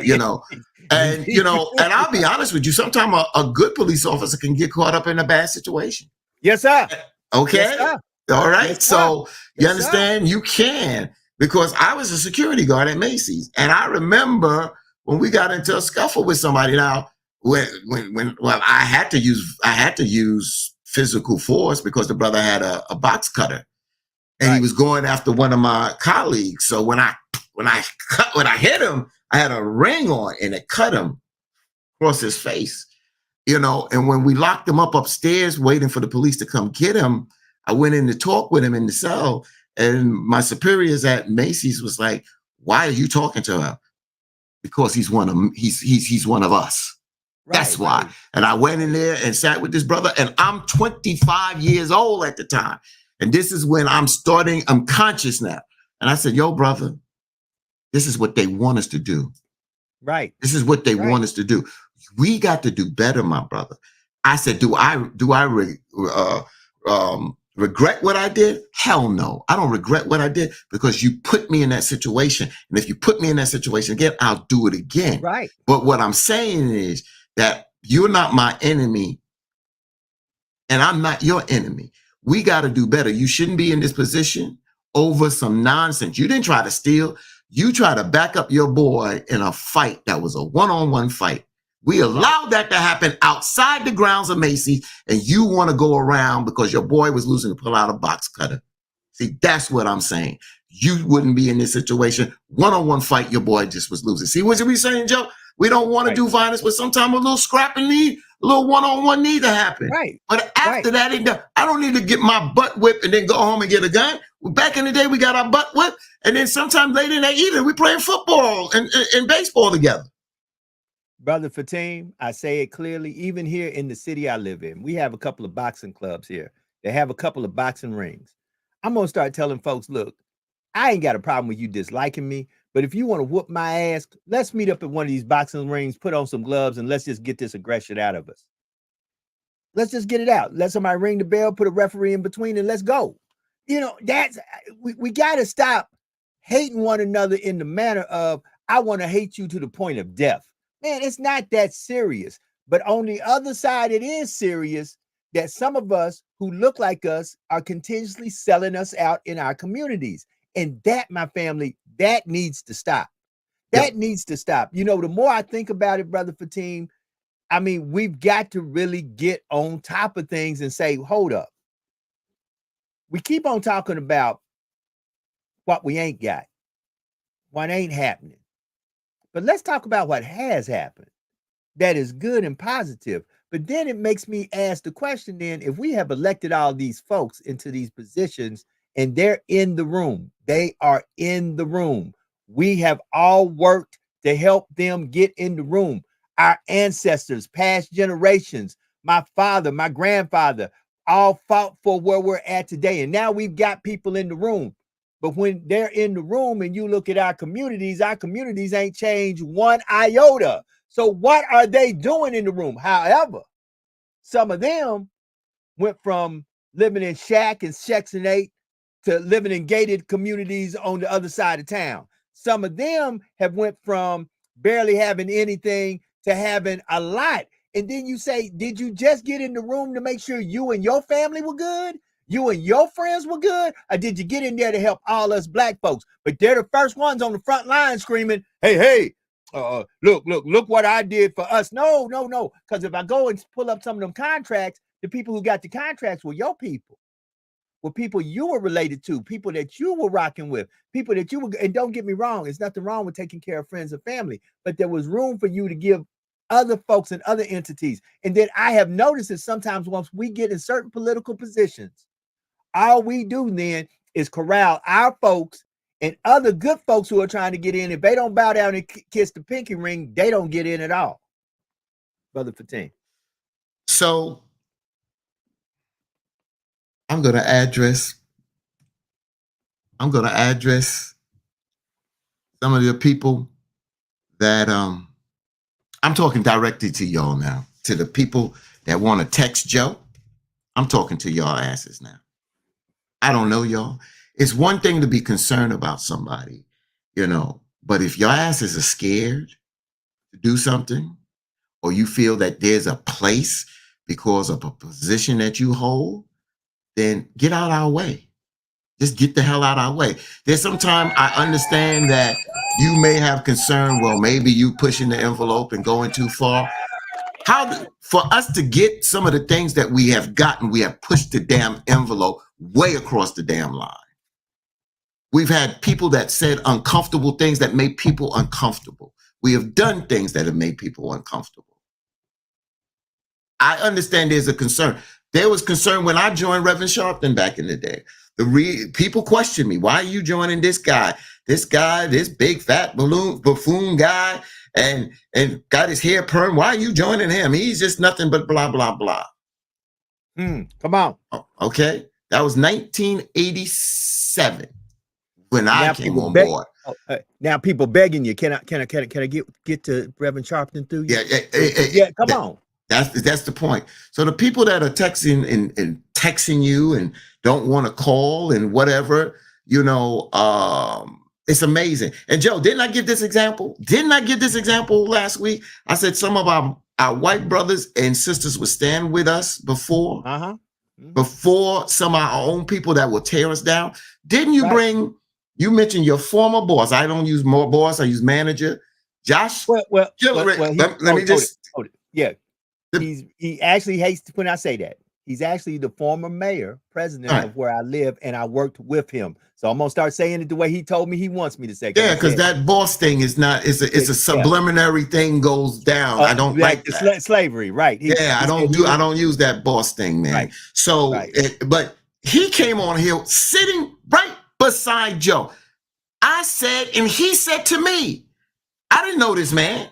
You know, and Indeed you know, and I'll be honest with you. Sometimes a good police officer can get caught up in a bad situation. Yes, sir. Okay. Yes, sir. All right. Yes, sir. So you Yes, understand? You can, because I was a security guard at Macy's, and I remember when we got into a scuffle with somebody. Now, well, I had to use physical force because the brother had a box cutter, and Right. he was going after one of my colleagues. So when I hit him, I had a ring on, and it cut him across his face. You know, and when we locked him up upstairs, waiting for the police to come get him, I went in to talk with him in the cell, and my superiors at Macy's was like, "Why are you talking to him?" Because he's one of us. That's Right, why. right. And I went in there and sat with this brother, and I'm 25 years old at the time. And this is when I'm conscious now. And I said, "Yo, brother, this is what they want us to do. Right. This is what they Right. want us to do. We got to do better, my brother." I said, "Do I regret what I did? Hell no. I don't regret what I did, because you put me in that situation. And if you put me in that situation again, I'll do it again." Right. But what I'm saying is that you're not my enemy, and I'm not your enemy. We got to do better. You shouldn't be in this position over some nonsense. You didn't try to steal. You tried to back up your boy in a fight that was a one-on-one fight. We allowed that to happen outside the grounds of Macy's, and you want to go around because your boy was losing to pull out a box cutter. See, that's what I'm saying. You wouldn't be in this situation. One-on-one fight, your boy just was losing. See what you're saying, Joe? We don't want to do violence, but sometimes a little scrapping a little one-on-one need to happen. Right. But after that, I don't need to get my butt whipped and then go home and get a gun. Back in the day, we got our butt whipped, and then sometime later in the evening, we playing football and baseball together. Brother Fatim, I say it clearly, even here in the city I live in, we have a couple of boxing clubs here. They have a couple of boxing rings. I'm going to start telling folks, look, I ain't got a problem with you disliking me, but if you want to whoop my ass, let's meet up at one of these boxing rings, put on some gloves, and let's just get this aggression out of us. Let's just get it out. Let somebody ring the bell, put a referee in between, and let's go. You know, we got to stop hating one another in the manner of, I want to hate you to the point of death. Man, it's not that serious. But on the other side, it is serious that some of us who look like us are continuously selling us out in our communities. And that, my family, that needs to stop. That needs to stop. You know, the more I think about it, Brother Fatim, I mean, we've got to really get on top of things and say, hold up. We keep on talking about what we ain't got, what ain't happening. But let's talk about what has happened that is good and positive. But then it makes me ask the question, then, if we have elected all these folks into these positions and they're in the room, they are in the room. We have all worked to help them get in the room. Our ancestors, past generations, my father, my grandfather, all fought for where we're at today. And now we've got people in the room. But when they're in the room and you look at our communities ain't changed one iota. So what are they doing in the room? However, some of them went from living in shack and Section 8 to living in gated communities on the other side of town. Some of them have went from barely having anything to having a lot. And then you say, did you just get in the room to make sure you and your family were good? You and your friends were good? Or did you get in there to help all us black folks? But they're the first ones on the front line screaming, hey, look what I did for us. No. Because if I go and pull up some of them contracts, the people who got the contracts were your people. Were people you were related to, people that you were rocking with, people that you were, and don't get me wrong, there's nothing wrong with taking care of friends and family, but there was room for you to give other folks and other entities. And then I have noticed that sometimes once we get in certain political positions, all we do then is corral our folks and other good folks who are trying to get in. If they don't bow down and kiss the pinky ring, they don't get in at all. Brother Fatim. So I'm going to address some of the people that I'm talking directly to y'all now, to the people that want to text Joe, I'm talking to y'all asses now. I don't know y'all. It's one thing to be concerned about somebody, but if your asses are scared to do something, or you feel that there's a place because of a position that you hold, then get out our way. Just get the hell out our way. There's sometimes I understand that you may have concern, well, maybe you pushing the envelope and going too far. For us to get some of the things that we have gotten, we have pushed the damn envelope way across the damn line. We've had people that said uncomfortable things that made people uncomfortable. We have done things that have made people uncomfortable. I understand there's a concern. There was concern when I joined Reverend Sharpton back in the day. People questioned me. Why are you joining this guy? This big fat buffoon guy, and got his hair perm. Why are you joining him? He's just nothing but blah, blah, blah. Come on. Okay. That was 1987 when I came on board. Now people begging you. Can I get to Reverend Sharpton through you? Yeah. Come on. That's the point. So the people that are texting and texting you and don't want to call and whatever, it's amazing. And Joe, didn't I give this example? Last week? I said some of our white brothers and sisters would stand with us before some of our own people that will tear us down. Didn't you bring? You mentioned your former boss. I don't use more boss. I use manager. Josh. Let me just. Hold it. Yeah. He actually hates when I say that. He's actually the former president of where I live, and I worked with him. So I'm gonna start saying it the way he told me he wants me to say. Yeah, because that boss thing is not. It's a subliminary thing goes down. I don't like that. Slavery, right? I don't use that boss thing, man. Right. So, but he came on here sitting right beside Joe. I said, and he said to me, I didn't know this man.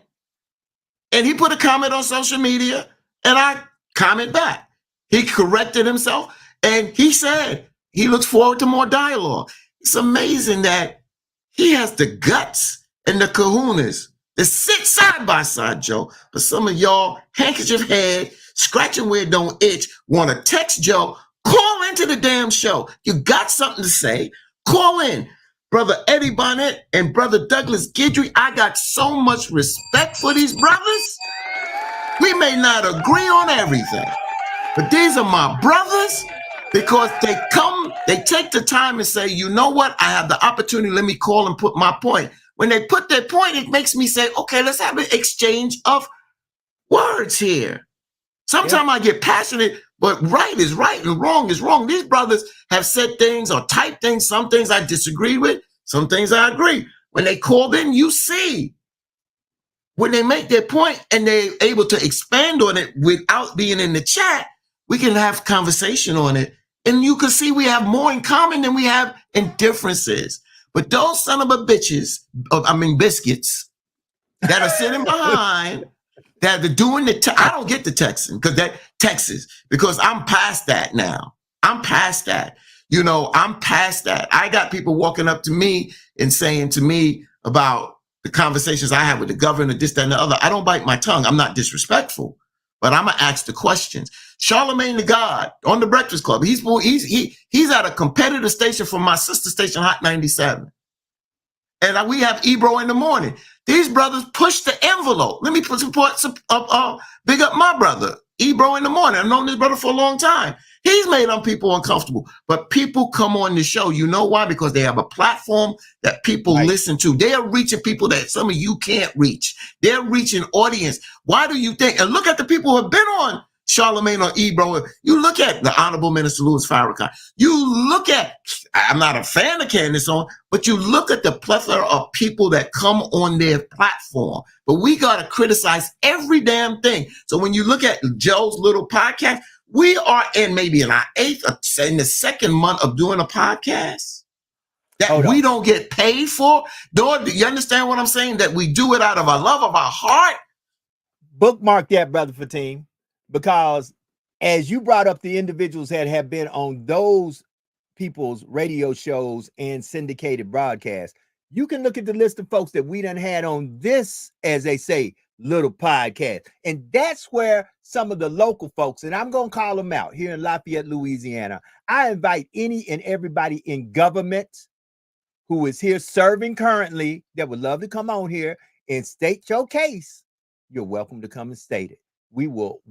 And he put a comment on social media, and I comment back. He corrected himself, and he said he looks forward to more dialogue. It's amazing that he has the guts and the kahunas to sit side by side, Joe. But some of y'all handkerchief head, scratching where it don't itch, want to text Joe, call into the damn show. You got something to say, call in. Brother Eddie Bonnet and Brother Douglas Guidry, I got so much respect for these brothers. We may not agree on everything, but these are my brothers because they take the time and say, you know what? I have the opportunity. Let me call and put my point. When they put their point, it makes me say, okay, let's have an exchange of words here. Sometimes I get passionate, but right is right and wrong is wrong. These brothers have said things or typed things. Some things I disagree with. Some things I agree. When they call in, you see. When they make their point and they're able to expand on it without being in the chat, we can have conversation on it. And you can see we have more in common than we have in differences. But those son of a biscuits that are sitting behind, that are doing I don't get the texting because I'm past that now. I'm past that. I'm past that. I got people walking up to me and saying to me about the conversations I have with the governor, this, that, and the other. I don't bite my tongue. I'm not disrespectful, but I'm gonna ask the questions. Charlemagne the God on the Breakfast Club. He's at a competitor station from my sister station, Hot 97. And we have Ebro in the morning. These brothers push the envelope. Let me big up my brother, Ebro in the morning. I've known this brother for a long time. He's made people uncomfortable. But people come on the show. You know why? Because they have a platform that people listen to. They are reaching people that some of you can't reach. They're reaching audience. Why do you think? And look at the people who have been on Charlemagne or Ebro. You look at the Honorable Minister Louis Farrakhan. You look at, I'm not a fan of Candace on, but you look at the plethora of people that come on their platform. But we got to criticize every damn thing. So when you look at Joe's little podcast, we are maybe in our in the second month of doing a podcast that we don't get paid for. Do you understand what I'm saying? That we do it out of our love of our heart. Bookmark that, Brother Fatim. Because as you brought up the individuals that have been on those people's radio shows and syndicated broadcasts, you can look at the list of folks that we done had on this, as they say, little podcast. And that's where some of the local folks, and I'm going to call them out here in Lafayette, Louisiana. I invite any and everybody in government who is here serving currently that would love to come on here and state your case. You're welcome to come and state it. We will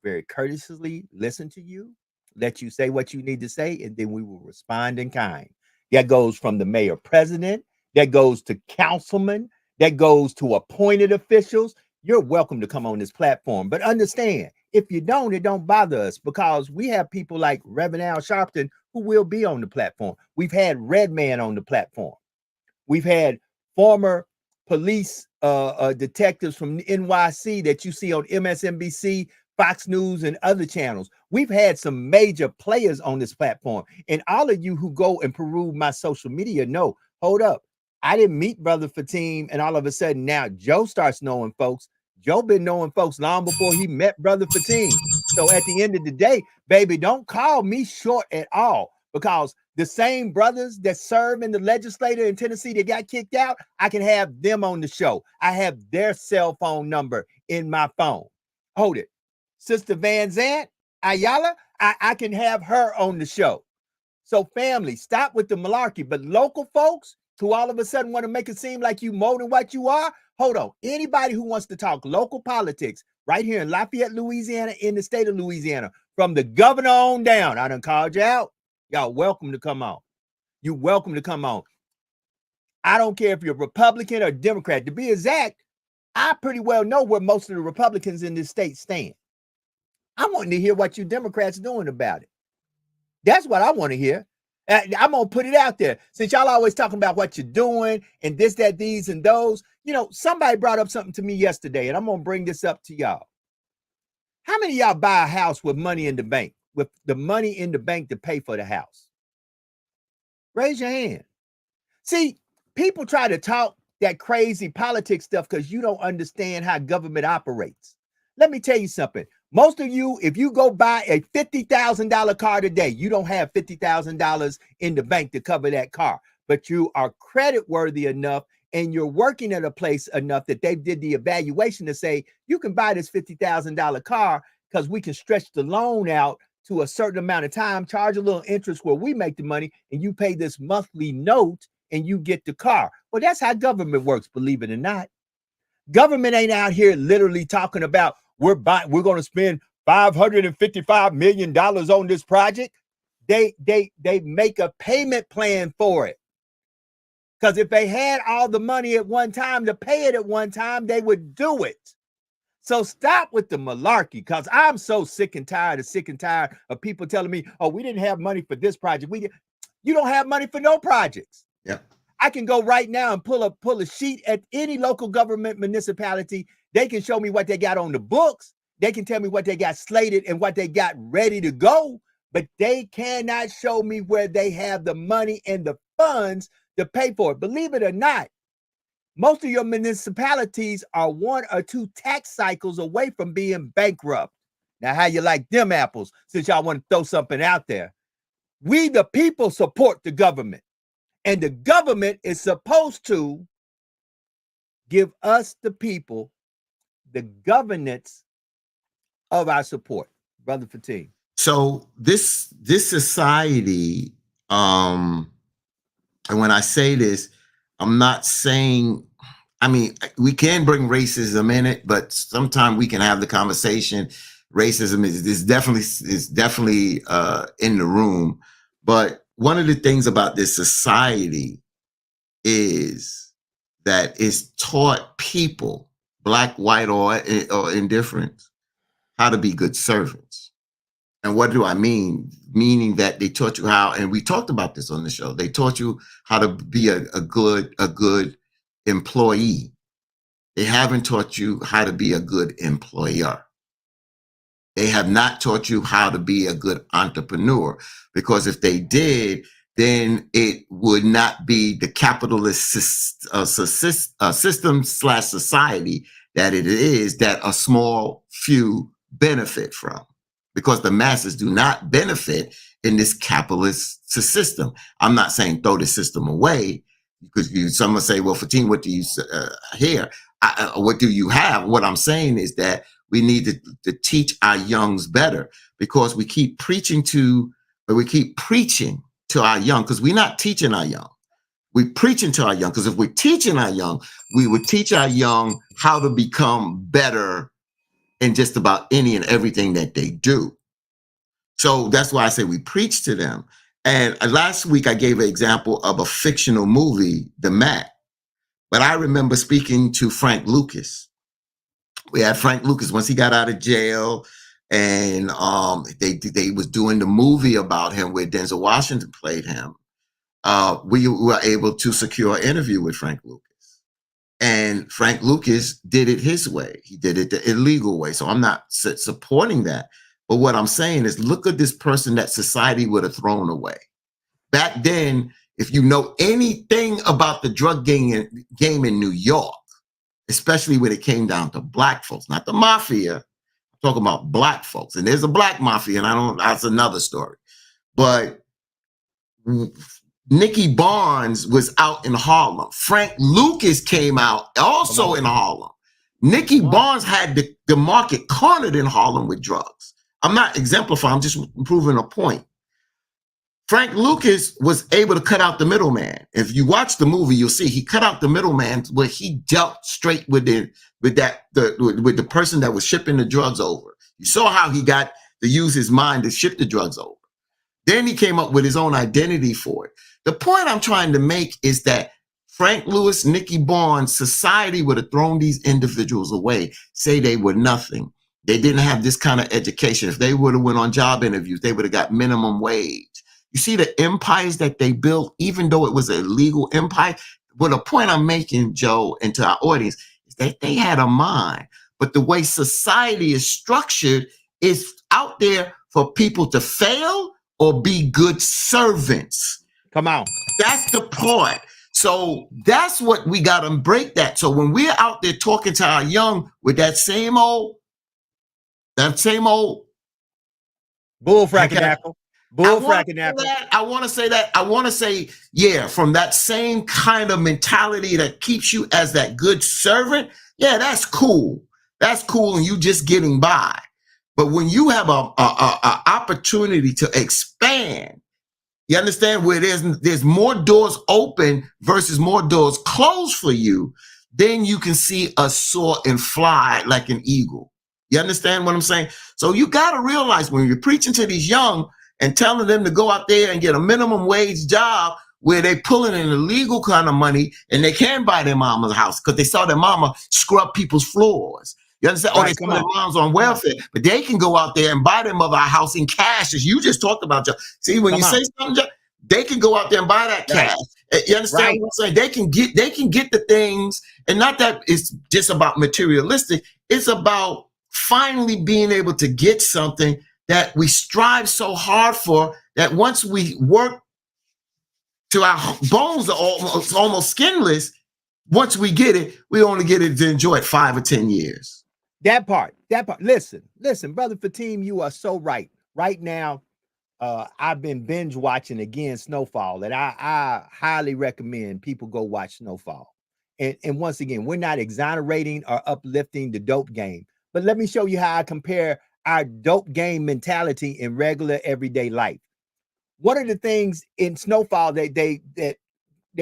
very courteously listen to you, let you say what you need to say, and then we will respond in kind. That goes from the mayor president, that goes to councilmen, that goes to appointed officials. You're welcome to come on this platform. But understand, if you don't, it don't bother us, because we have people like Reverend Al Sharpton who will be on the platform. We've had Redman on the platform. We've had former police detectives from NYC that you see on MSNBC, Fox News, and other channels. We've had some major players on this platform. And all of you who go and peruse my social media know, hold up, I didn't meet Brother Fatim, and all of a sudden now Joe starts knowing folks. Joe been knowing folks long before he met Brother Fatim. So at the end of the day, baby, don't call me short at all, because the same brothers that serve in the legislature in Tennessee that got kicked out, I can have them on the show. I have their cell phone number in my phone. Hold it. Sister Van Zant, Ayala, I can have her on the show. So family, stop with the malarkey. But local folks who all of a sudden want to make it seem like you more than what you are, hold on. Anybody who wants to talk local politics right here in Lafayette, Louisiana, in the state of Louisiana, from the governor on down, I done called you out. Y'all welcome to come on. You're welcome to come on. I don't care if you're Republican or Democrat. To be exact, I pretty well know where most of the Republicans in this state stand. I want to hear what you Democrats doing about it. That's what I want to hear. I'm going to put it out there. Since y'all always talking about what you're doing and this, that, these, and those, you know, somebody brought up something to me yesterday, and I'm going to bring this up to y'all. How many of y'all buy a house with money in the bank, with the money in the bank to pay for the house? Raise your hand. See, people try to talk that crazy politics stuff because you don't understand how government operates. Let me tell you something. Most of you, if you go buy a $50,000 car today, you don't have $50,000 in the bank to cover that car, but you are credit worthy enough and you're working at a place enough that they did the evaluation to say, you can buy this $50,000 car because we can stretch the loan out to a certain amount of time, charge a little interest where we make the money, and you pay this monthly note and you get the car. Well, that's how government works, believe it or not. Government ain't out here literally talking about we're going to spend $555 million on this project. They make a payment plan for it. Because if they had all the money at one time to pay it at one time, they would do it. So stop with the malarkey, because I'm so sick and tired of people telling me, oh, we didn't have money for this project. You don't have money for no projects. Yeah. I can go right now and pull a sheet at any local government municipality. They can show me what they got on the books. They can tell me what they got slated and what they got ready to go, but they cannot show me where they have the money and the funds to pay for it. Believe it or not, most of your municipalities are 1 or 2 tax cycles away from being bankrupt. Now, how you like them apples, since y'all want to throw something out there? We, the people, support the government. And the government is supposed to give us, the people, the governance of our support. Brother Fatim. So this society, and when I say this, I'm not saying, I mean, we can bring racism in it, but sometimes we can have the conversation. Racism is definitely in the room. But one of the things about this society is that it's taught people, black, white, or indifferent, how to be good servants. And what do I mean? Meaning that they taught you how, and we talked about this on the show, they taught you how to be a good employee. They haven't taught you how to be a good employer. They have not taught you how to be a good entrepreneur, because if they did, then it would not be the capitalist system/society that it is, that a small few benefit from, because the masses do not benefit in this capitalist system. I'm not saying throw the system away, because someone say, well, Fatim, what do you hear? What do you have? What I'm saying is that we need to teach our youngs better, because we keep preaching to our young, because we're not teaching our young. We're preaching to our young, because if we're teaching our young, we would teach our young how to become better in just about any and everything that they do. So that's why I say we preach to them. And last week I gave an example of a fictional movie, The Mat. But I remember speaking to Frank Lucas. We had Frank Lucas once he got out of jail, and they was doing the movie about him where Denzel Washington played him. We were able to secure an interview with Frank Lucas. And Frank Lucas did it his way. He did it the illegal way. So I'm not supporting that. But what I'm saying is, look at this person that society would have thrown away. Back then, if you know anything about the drug game in New York, especially when it came down to black folks, not the mafia, I'm talking about black folks. And there's a black mafia, and that's another story. But Nicky Barnes was out in Harlem. Frank Lucas came out also in Harlem. Nicky Barnes had the market cornered in Harlem with drugs. I'm not exemplifying, I'm just proving a point. Frank Lucas was able to cut out the middleman. If you watch the movie, you'll see he cut out the middleman, where he dealt straight with the person that was shipping the drugs over. You saw how he got to use his mind to ship the drugs over. Then he came up with his own identity for it. The point I'm trying to make is that Frank Lewis, Nicky Barnes, society would have thrown these individuals away, say they were nothing. They didn't have this kind of education. If they would have went on job interviews, they would have got minimum wage. You see the empires that they built, even though it was an illegal empire. Well, the point I'm making, Joe, and to our audience, is that they had a mind. But the way society is structured is out there for people to fail or be good servants. Come on. That's the point. So that's what we got to break that. So when we're out there talking to our young with that same old bullfracking apple. I want to say that. I want to say, yeah, from that same kind of mentality that keeps you as that good servant. Yeah, that's cool. That's cool. And you just getting by. But when you have a opportunity to expand, you understand, where there's more doors open versus more doors closed for you, then you can see us soar and fly like an eagle. You understand what I'm saying? So you got to realize, when you're preaching to these young and telling them to go out there and get a minimum wage job where they pulling in illegal kind of money, and they can buy their mama's house because they saw their mama scrub people's floors. You understand? Right, they saw their moms on welfare, but they can go out there and buy their mother a house in cash, as you just talked about, Joe. See, when you say something, Joe, they can go out there and buy that cash. Right. You understand what I'm saying? They can get the things, and not that it's just about materialistic. It's about finally being able to get something that we strive so hard for, that once we work to our bones are almost skinless, once we get it, we only get it to enjoy it 5 or 10 years. That part. Listen, Brother Fatim, you are so right. Right now, I've been binge watching again Snowfall, and I highly recommend people go watch Snowfall. And once again, we're not exonerating or uplifting the dope game, but let me show you how I compare our dope game mentality in regular everyday life. One of the things in Snowfall, they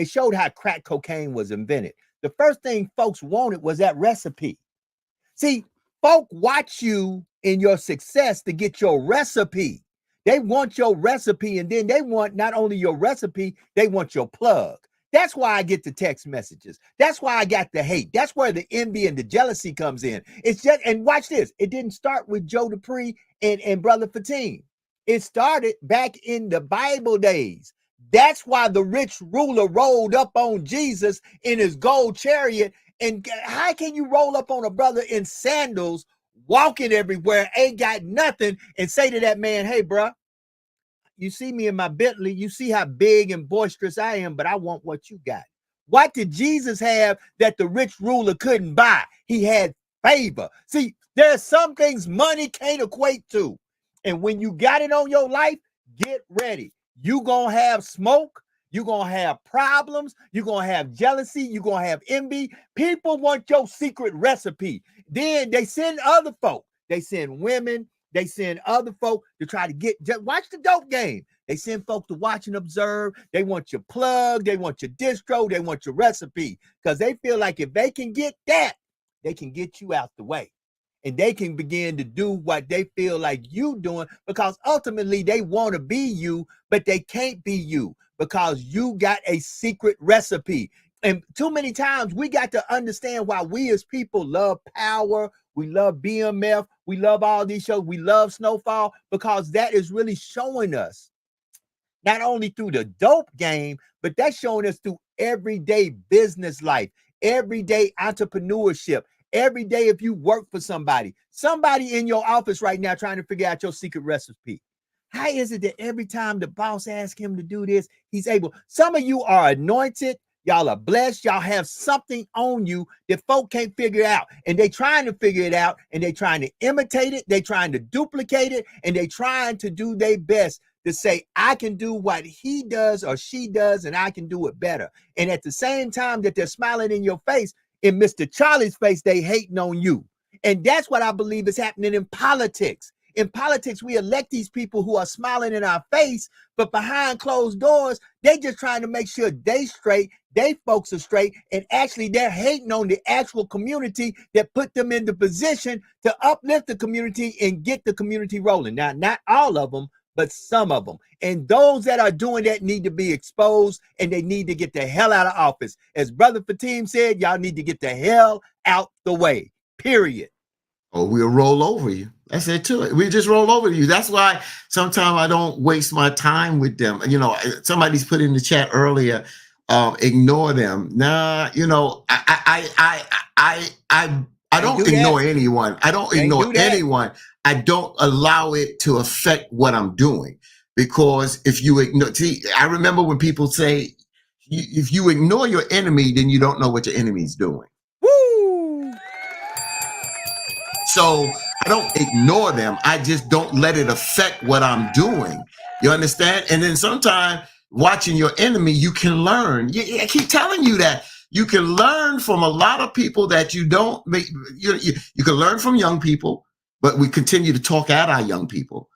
showed how crack cocaine was invented. The first thing folks wanted was that recipe. See, folk watch you in your success to get your recipe. They want your recipe, and then they want not only your recipe, they want your plug. That's why I get the text messages. That's why I got the hate. That's where the envy and the jealousy comes in. It's just, and watch this. It didn't start with Joe Dupree and Brother Fatim. It started back in the Bible days. That's why the rich ruler rolled up on Jesus in his gold chariot. And how can you roll up on a brother in sandals, walking everywhere, ain't got nothing, and say to that man, hey, bro, you see me in my Bentley, you see how big and boisterous I am, but I want what you got. What did Jesus have that the rich ruler couldn't buy? He had favor. See, there are some things money can't equate to. And when you got it on your life, get ready. You gonna have smoke, You're going to have problems. You're going to have jealousy. You're going to have envy. People want your secret recipe. Then they send other folk. They send women. They send other folk to try to get, just watch the dope game. They send folk to watch and observe. They want your plug. They want your distro. They want your recipe because they feel like if they can get that, they can get you out the way. And they can begin to do what they feel like you doing because ultimately they want to be you, but they can't be you because you got a secret recipe. And too many times we got to understand why we as people love Power. We love BMF. We love all these shows. We love Snowfall because that is really showing us not only through the dope game, but that's showing us through everyday business life, everyday entrepreneurship. Every day, if you work for somebody in your office right now trying to figure out your secret recipe. How is it that every time the boss asks him to do this, he's able? Some of you are anointed. Y'all are blessed. Y'all have something on you that folk can't figure out. And they trying to figure it out, and they trying to imitate it. They trying to duplicate it, and they trying to do their best to say, I can do what he does or she does, and I can do it better. And at the same time that they're smiling in your face, in Mr. Charlie's face, they hating on you. And that's what I believe is happening in politics. In politics, we elect these people who are smiling in our face, but behind closed doors, they just trying to make sure they straight, they folks are straight, and actually they're hating on the actual community that put them in the position to uplift the community and get the community rolling. Now, not all of them, but some of them. And those that are doing that need to be exposed, and they need to get the hell out of office. As Brother Fatim said, y'all need to get the hell out the way, period. Or we'll roll over you. That's it too. We just roll over you. That's why sometimes I don't waste my time with them. You know, somebody's put in the chat earlier, ignore them. Nah, you know, I don't ignore anyone. I don't ignore anyone. I don't allow it to affect what I'm doing, because if you ignore, see, I remember when people say, if you ignore your enemy, then you don't know what your enemy's doing. Woo! So I don't ignore them. I just don't let it affect what I'm doing. You understand? And then sometimes watching your enemy, you can learn. I keep telling you that. You can learn from a lot of people that you don't make. You can learn from young people, but we continue to talk at our young people.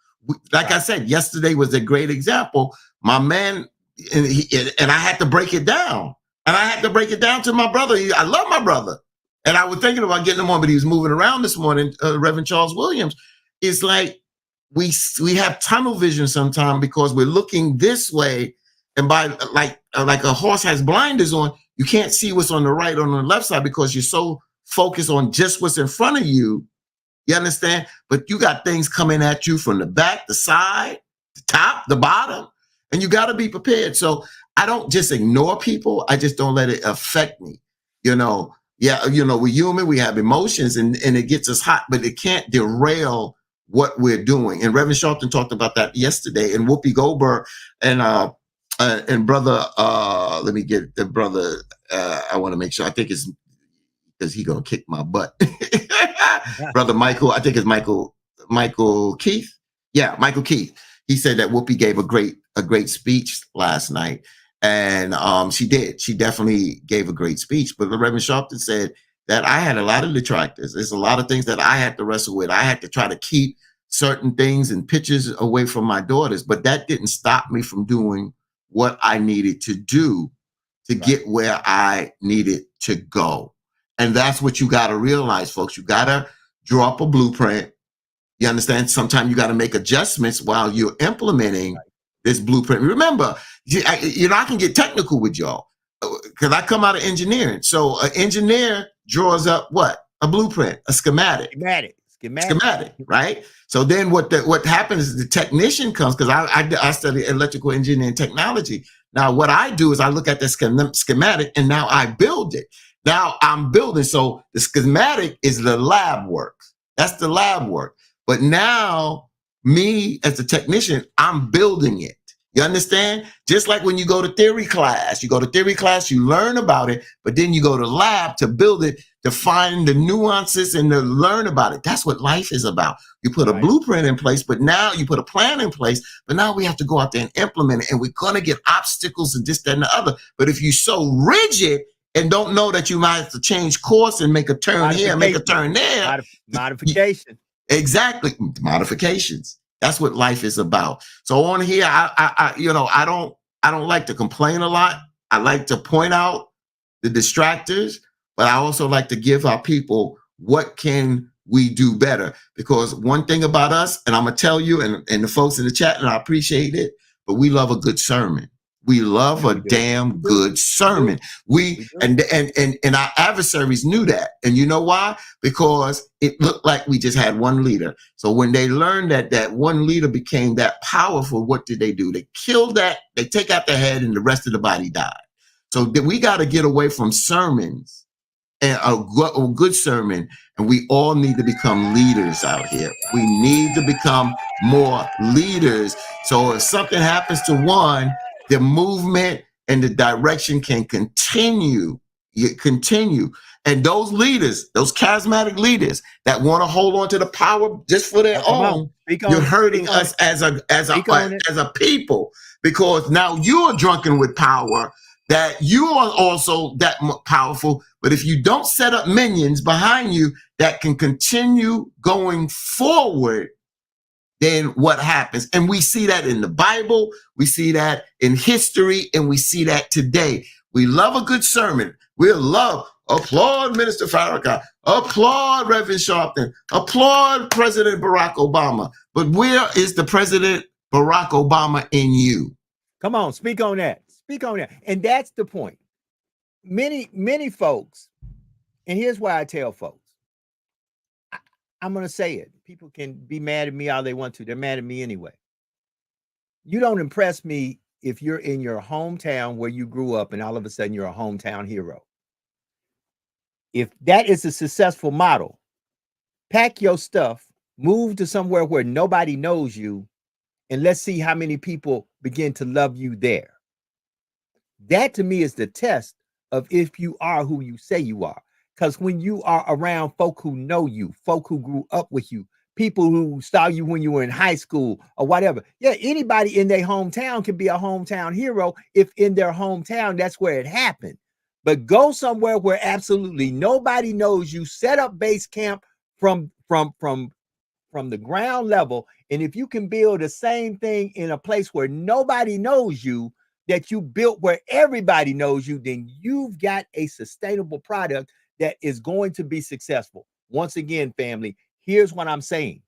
Like I said, yesterday was a great example. My man, and I had to break it down. And I had to break it down to my brother. I love my brother. And I was thinking about getting him on, but he was moving around this morning, Reverend Charles Williams. It's like we have tunnel vision sometimes because we're looking this way. And by like a horse has blinders on, you can't see what's on the right or on the left side because you're so focused on just what's in front of you. You understand? But you got things coming at you from the back, the side, the top, the bottom, and you got to be prepared. So I don't just ignore people. I just don't let it affect me. You know, yeah, you know, we're human, we have emotions, and it gets us hot, but it can't derail what we're doing. And Reverend Sharpton talked about that yesterday, and Whoopi Goldberg and brother, let me get the brother, I want to make sure, I think it's because he's going to kick my butt. Brother Michael, I think it's Michael Keith. Yeah, Michael Keith. He said that Whoopi gave a great speech last night. And she did. She definitely gave a great speech. But the Reverend Sharpton said that I had a lot of detractors. There's a lot of things that I had to wrestle with. I had to try to keep certain things and pictures away from my daughters. But that didn't stop me from doing what I needed to do to get where I needed to go. And that's what you got to realize, folks. You got to draw up a blueprint. You understand? Sometimes you got to make adjustments while you're implementing this blueprint. Remember, I can get technical with y'all because I come out of engineering. So an engineer draws up what? A blueprint, a schematic, right? So then what happens is the technician comes, because I study electrical engineering technology. Now what I do is I look at the schematic and now I build it. Now I'm building. So the schematic is the lab work. That's the lab work. But now me as a technician, I'm building it. You understand? Just like when you go to theory class, you learn about it, but then you go to lab to build it. to find the nuances and to learn about it. That's what life is about. You put a blueprint in place, but now you put a plan in place, but now we have to go out there and implement it. And we're going to get obstacles and this, that, and the other. But if you're so rigid and don't know that you might have to change course and make a turn here, make a turn there. Modification. Exactly. Modifications. That's what life is about. So on here, I don't like to complain a lot. I like to point out the distractors, but I also like to give our people what can we do better. Because one thing about us, and I'm gonna tell you and the folks in the chat, and I appreciate it, but we love a good sermon. We love a damn good sermon. And our adversaries knew that. And you know why? Because it looked like we just had one leader. So when they learned that one leader became that powerful, what did they do? They killed that, they take out the head, and the rest of the body died. So we got to get away from sermons and a good sermon. And we all need to become leaders out here. We need to become more leaders. So if something happens to one, the movement and the direction can continue. And those leaders, those charismatic leaders that want to hold on to the power just for their own, you're hurting us as a people, because now you're drunken with power, that you are also that powerful. But if you don't set up minions behind you that can continue going forward, then what happens? And we see that in the Bible, we see that in history, and we see that today. We love a good sermon. We applaud Minister Farrakhan, applaud Reverend Sharpton, applaud President Barack Obama. But where is the President Barack Obama in you? Come on, speak on that. Speak on that. And that's the point. Many folks, and here's why I tell folks, I'm going to say it. People can be mad at me all they want to. They're mad at me anyway. You don't impress me if you're in your hometown where you grew up and all of a sudden you're a hometown hero. If that is a successful model, pack your stuff, move to somewhere where nobody knows you, and let's see how many people begin to love you there. That to me is the test of if you are who you say you are. Because when you are around folk who know you, folk who grew up with you, people who saw you when you were in high school or whatever. Yeah, anybody in their hometown can be a hometown hero if in their hometown, that's where it happened. But go somewhere where absolutely nobody knows you, set up base camp from the ground level. And if you can build the same thing in a place where nobody knows you, that you built where everybody knows you, then you've got a sustainable product that is going to be successful. Once again, family, here's what I'm saying.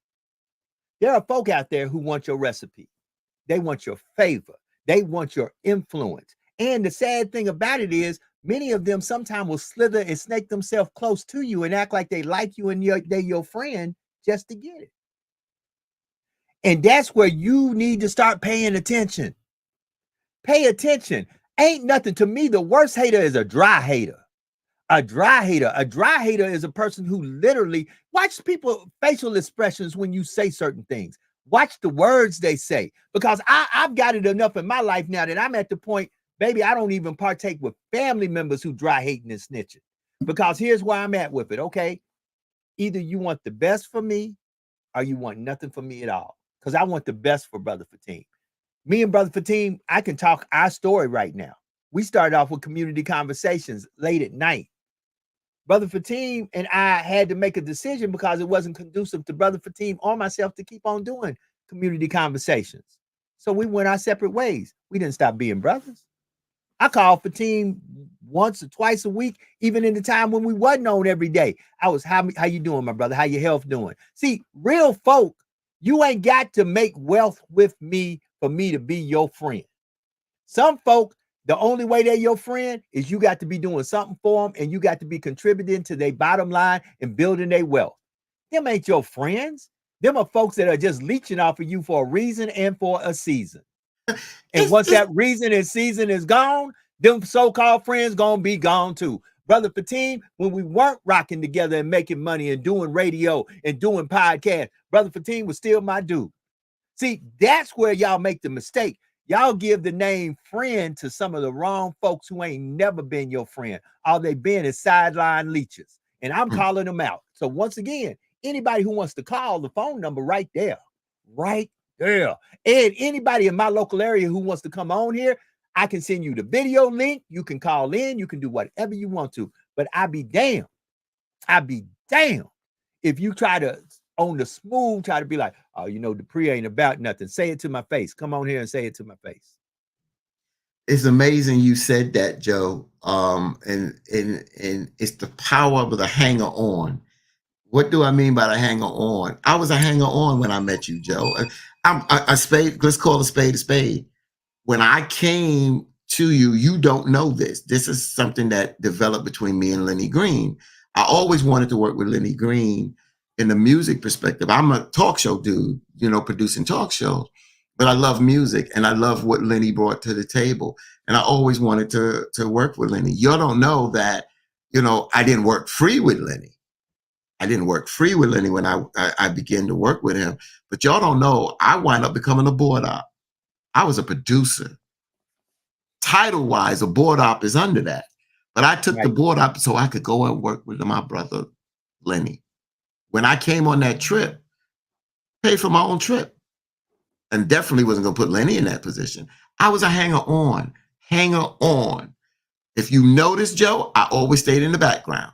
There are folk out there who want your recipe. They want your favor. They want your influence. And the sad thing about it is many of them sometimes will slither and snake themselves close to you and act like they like you and they're your friend just to get it. And that's where you need to start paying attention. Pay attention. Ain't nothing to me. The worst hater is a dry hater. A dry hater is a person who literally watch people facial expressions when you say certain things. Watch the words they say, because I've got it enough in my life now that I'm at the point, baby, I don't even partake with family members who dry hating and snitching, because here's where I'm at with it. Okay. Either you want the best for me or you want nothing for me at all. Because I want the best for Brother Fatim. Me and Brother Fatim, I can talk our story right now. We started off with community conversations late at night. Brother Fatim and I had to make a decision because it wasn't conducive to Brother Fatim or myself to keep on doing community conversations. So we went our separate ways. We didn't stop being brothers. I called Fatim once or twice a week, even in the time when we wasn't on every day. I was, how you doing, my brother? How your health doing? See, real folk, you ain't got to make wealth with me for me to be your friend. Some folk, the only way they're your friend is you got to be doing something for them, and you got to be contributing to their bottom line and building their wealth. Them ain't your friends. Them are folks that are just leeching off of you for a reason and for a season. And once that reason and season is gone, them so-called friends gonna be gone too. Brother Fatim, when we weren't rocking together and making money and doing radio and doing podcasts, Brother Fatim was still my dude. See, that's where y'all make the mistake. Y'all give the name friend to some of the wrong folks who ain't never been your friend. All they been is sideline leeches. and I'm Mm. calling them out. So once again, anybody who wants to call, the phone number right there. And anybody in my local area who wants to come on here, I can send you the video link. You can call in. You can do whatever you want to. But I'd be damned if you try to, on the smooth, try to be like, oh, you know, Dupree ain't about nothing. Say it to my face. Come on here and say it to my face. It's amazing you said that, Joe. And it's the power of the hanger on. What do I mean by the hanger on? I was a hanger on when I met you, Joe. I'm a spade. Let's call a spade a spade. When I came to you, you don't know this. This is something that developed between me and Lenny Green. I always wanted to work with Lenny Green in the music perspective. I'm a talk show dude, you know, producing talk shows, but I love music and I love what Lenny brought to the table. And I always wanted to work with Lenny. You don't know that, you know, I didn't work free with Lenny. I didn't work free with Lenny when I began to work with him. But y'all don't know, I wound up becoming a board op. I was a producer. Title-wise, a board op is under that. But I took the board op so I could go and work with my brother, Lenny. When I came on that trip, paid for my own trip. And definitely wasn't going to put Lenny in that position. I was a hanger-on. If you notice, Joe, I always stayed in the background.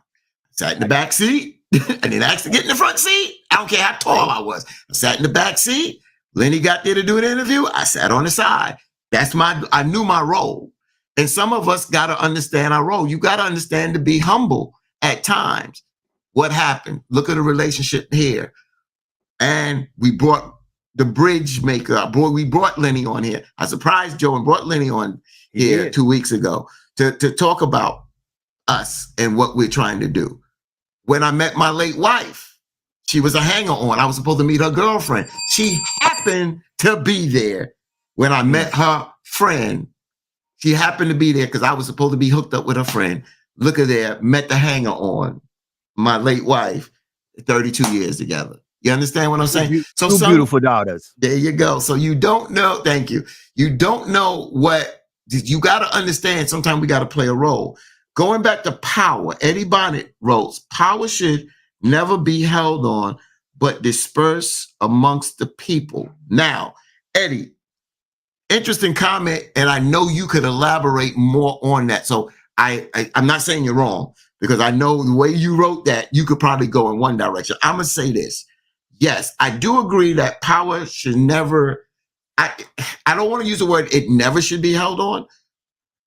Sat in the back seat. I didn't ask to get in the front seat. I don't care how tall I was. I sat in the back seat. Lenny got there to do an interview. I sat on the side. I knew my role. And some of us got to understand our role. You got to understand to be humble at times. What happened? Look at the relationship here. And we brought the bridge maker. We brought Lenny on here. I surprised Joe and brought Lenny on here 2 weeks ago to talk about us and what we're trying to do. When I met my late wife, she was a hanger-on. I was supposed to meet her girlfriend. She happened to be there when I met her friend. She happened to be there because I was supposed to be hooked up with her friend. Look at there, met the hanger-on, my late wife, 32 years together. You understand what I'm saying? So two beautiful daughters. There you go. So you don't know, thank you. You don't know what, you got to understand, sometimes we got to play a role. Going back to power, Eddie Bonnet wrote, power should never be held on, but disperse amongst the people. Now, Eddie, interesting comment, and I know you could elaborate more on that. So I'm not saying you're wrong, because I know the way you wrote that, you could probably go in one direction. I'm going to say this. Yes, I do agree that power should never, I don't want to use the word it never should be held on,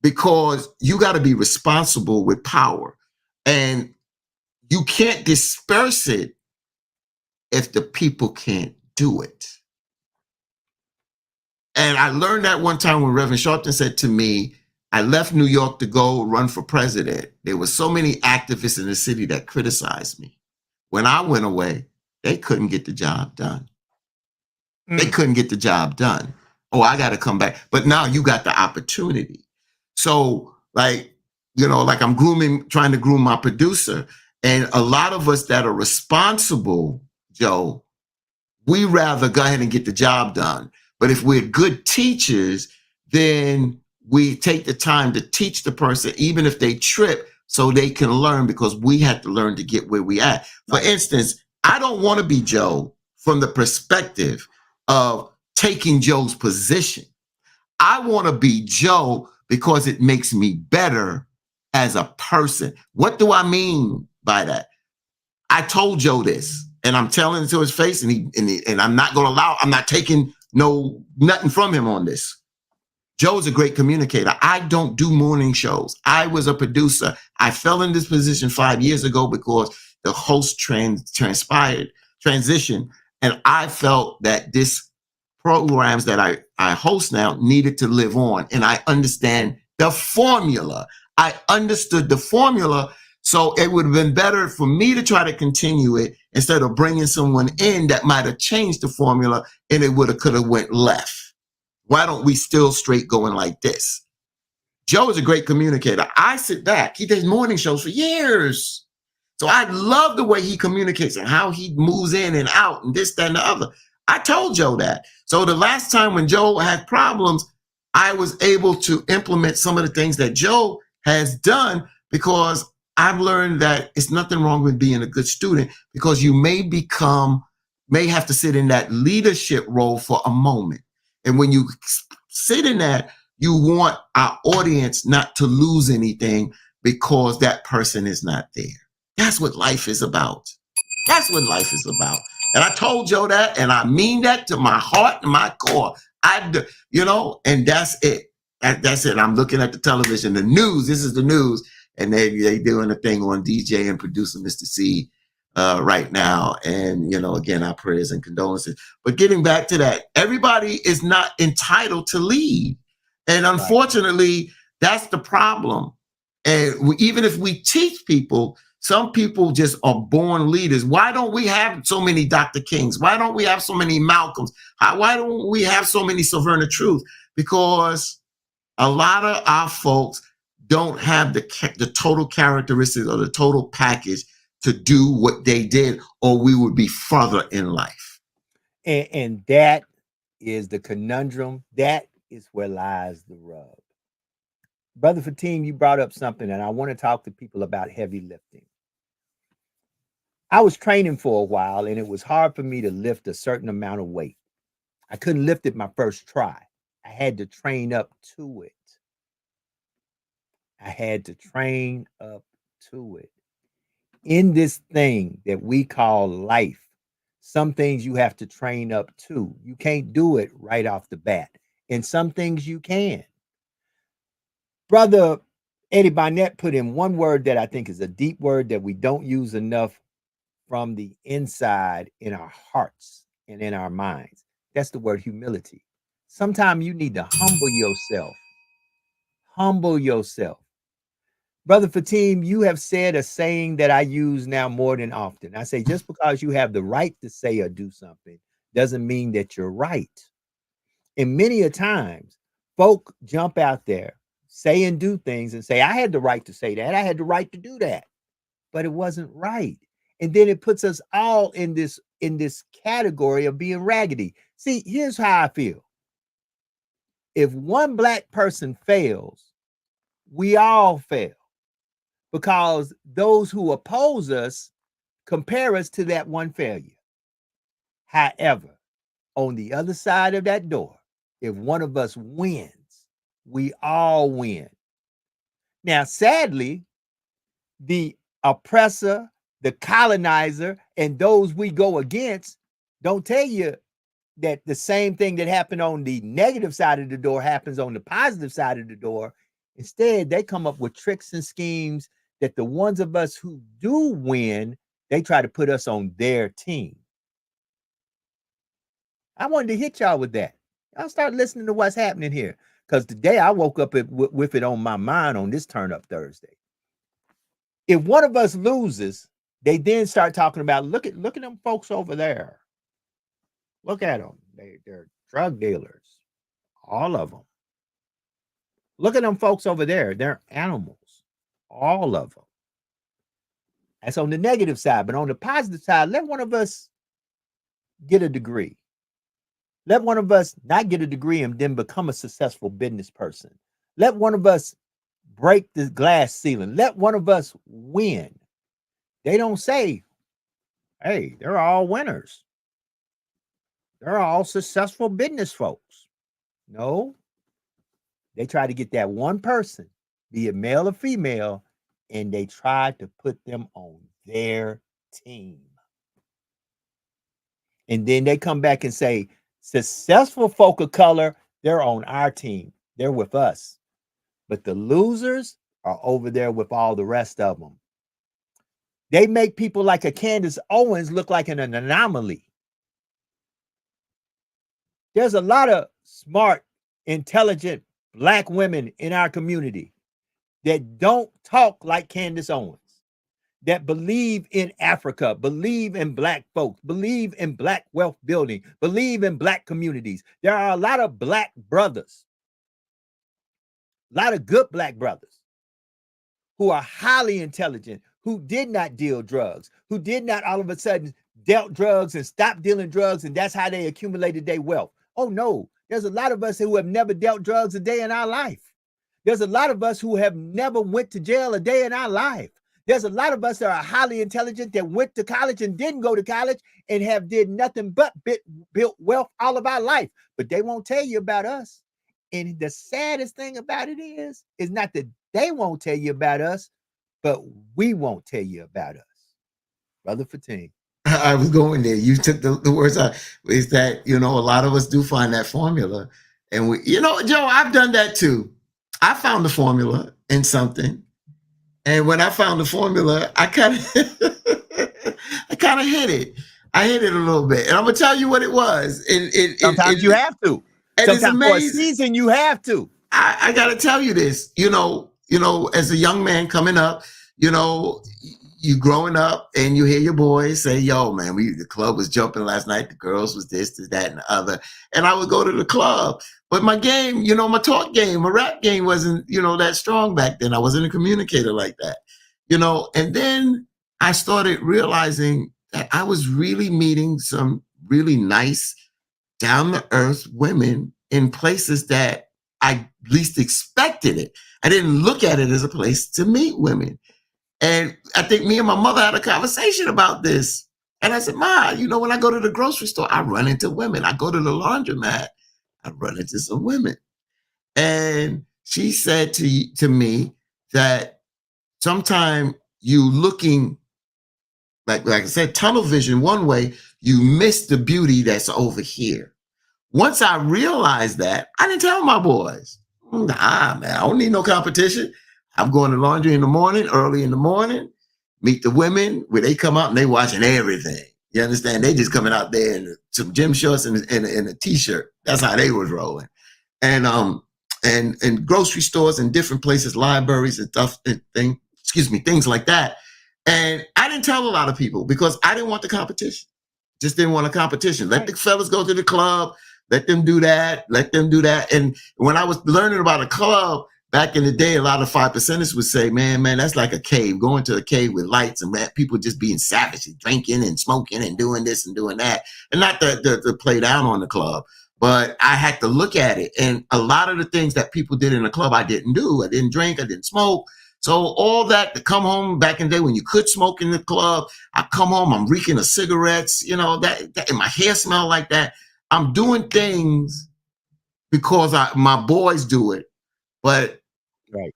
because you got to be responsible with power. And you can't disperse it if the people can't do it. And I learned that one time when Reverend Sharpton said to me, I left New York to go run for president. There were so many activists in the city that criticized me. When I went away, they couldn't get the job done. They couldn't get the job done. Oh, I got to come back. But now you got the opportunity. So like, you know, like I'm trying to groom my producer. And a lot of us that are responsible, Joe, we rather go ahead and get the job done. But if we're good teachers, then we take the time to teach the person, even if they trip, so they can learn, because we had to learn to get where we at. For instance, I don't want to be Joe from the perspective of taking Joe's position. I want to be Joe because it makes me better as a person. What do I mean by that? I told Joe this, and I'm telling it to his face, and I'm not going to allow, I'm not taking nothing from him on this. Joe's a great communicator. I don't do morning shows. I was a producer. I fell in this position 5 years ago because the host transitioned, and I felt that this programs that I host now needed to live on, and I understand the formula. I understood the formula, so it would have been better for me to try to continue it instead of bringing someone in that might have changed the formula, and it could have went left. Why don't we still straight going like this? Joe is a great communicator. I sit back. He did morning shows for years. So I love the way he communicates and how he moves in and out and this, that, and the other. I told Joe that. So the last time when Joe had problems, I was able to implement some of the things that Joe has done because I've learned that it's nothing wrong with being a good student, because you may have to sit in that leadership role for a moment. And when you sit in that, you want our audience not to lose anything because that person is not there. That's what life is about. That's what life is about. And I told Joe that, and I mean that to my heart and my core. And that's it. That's it. I'm looking at the television, the news. This is the news. And they doing a thing on DJ and producer Mr. C right now. And, again, our prayers and condolences. But getting back to that, everybody is not entitled to lead. And unfortunately, that's the problem. And even if we teach people, some people just are born leaders. Why don't we have so many Dr. Kings? Why don't we have so many Malcolms? Why don't we have so many Sojourner Truth? Because a lot of our folks don't have the total characteristics or the total package to do what they did, or we would be further in life. And that is the conundrum. That is where lies the rub. Brother Fatim, you brought up something, and I want to talk to people about heavy lifting. I was training for a while, and it was hard for me to lift a certain amount of weight. I couldn't lift it my first try. I had to train up to it. In this thing that we call life, some things you have to train up to. You can't do it right off the bat. And some things you can. Brother Eddie Barnett put in one word that I think is a deep word that we don't use enough from the inside in our hearts and in our minds. That's the word humility. Sometimes you need to humble yourself. Humble yourself. Brother Fatim, you have said a saying that I use now more than often. I say, just because you have the right to say or do something doesn't mean that you're right. And many a times, folk jump out there, say and do things and say, I had the right to say that. I had the right to do that. But it wasn't right. And then it puts us all in this category of being raggedy. See, here's how I feel. If one black person fails, we all fail. Because those who oppose us compare us to that one failure. However, on the other side of that door, if one of us wins, we all win. Now, sadly, the oppressor, the colonizer, and those we go against don't tell you that the same thing that happened on the negative side of the door happens on the positive side of the door. Instead, they come up with tricks and schemes that the ones of us who do win, they try to put us on their team. I wanted to hit y'all with that. I'll start listening to what's happening here. Because today I woke up with it on my mind on this Turn Up Thursday. If one of us loses, they then start talking about, look at them folks over there. Look at them. They're drug dealers. All of them. Look at them folks over there. They're animals. All of them. That's on the negative side. But on the positive side, let one of us get a degree. Let one of us not get a degree and then become a successful business person. Let one of us break the glass ceiling. Let one of us win. They don't say, hey, they're all winners. They're all successful business folks. No. They try to get that one person, be it male or female, and they try to put them on their team. And then they come back and say, successful folk of color, they're on our team. They're with us. But the losers are over there with all the rest of them. They make people like a Candace Owens look like an anomaly. There's a lot of smart, intelligent Black women in our community that don't talk like Candace Owens, that believe in Africa, believe in Black folks, believe in Black wealth building, believe in Black communities. There are a lot of Black brothers, a lot of good Black brothers who are highly intelligent, who did not deal drugs, who did not all of a sudden dealt drugs and stopped dealing drugs, and that's how they accumulated their wealth. Oh no, there's a lot of us who have never dealt drugs a day in our life. There's a lot of us who have never went to jail a day in our life. There's a lot of us that are highly intelligent that went to college and didn't go to college and have did nothing but built wealth all of our life, but they won't tell you about us. And the saddest thing about it is not that they won't tell you about us, but we won't tell you about us. Brother Fatim. I was going there. You took the words out. Is that, a lot of us do find that formula. And we, Joe, I've done that too. I found the formula in something. And when I found the formula, I kind of hit it. I hit it a little bit. And I'm going to tell you what it was. Sometimes you have to. Sometimes for a season, you have to. I got to tell you this, as a young man coming up, you growing up and you hear your boys say, yo, man, the club was jumping last night. The girls was this, that, and the other. And I would go to the club. But my game, my talk game, my rap game wasn't, that strong back then. I wasn't a communicator like that, And then I started realizing that I was really meeting some really nice, down-to-earth women in places that I least expected it. I didn't look at it as a place to meet women. And I think me and my mother had a conversation about this. And I said, Ma, when I go to the grocery store, I run into women. I go to the laundromat, I run into some women. And she said to me that sometime you looking, like I said, tunnel vision one way, you miss the beauty that's over here. Once I realized that, I didn't tell my boys. Nah, man, I don't need no competition. I'm going to laundry in the morning, early in the morning, meet the women where they come out and they watching everything. You understand? They just coming out there in some gym shorts and a t-shirt. That's how they was rolling. And grocery stores and different places, libraries and stuff, things like that. And I didn't tell a lot of people because I didn't want the competition. Just didn't want a competition. Let the fellas go to the club. Let them do that. And when I was learning about a club, back in the day, a lot of 5%ers would say, man, that's like a cave, going to a cave with lights and people just being savage, drinking and smoking and doing this and doing that. And not to play down on the club, but I had to look at it. And a lot of the things that people did in the club, I didn't do. I didn't drink, I didn't smoke. So all that to come home back in the day when you could smoke in the club, I come home, I'm reeking of cigarettes, that and my hair smell like that. I'm doing things because my boys do it, but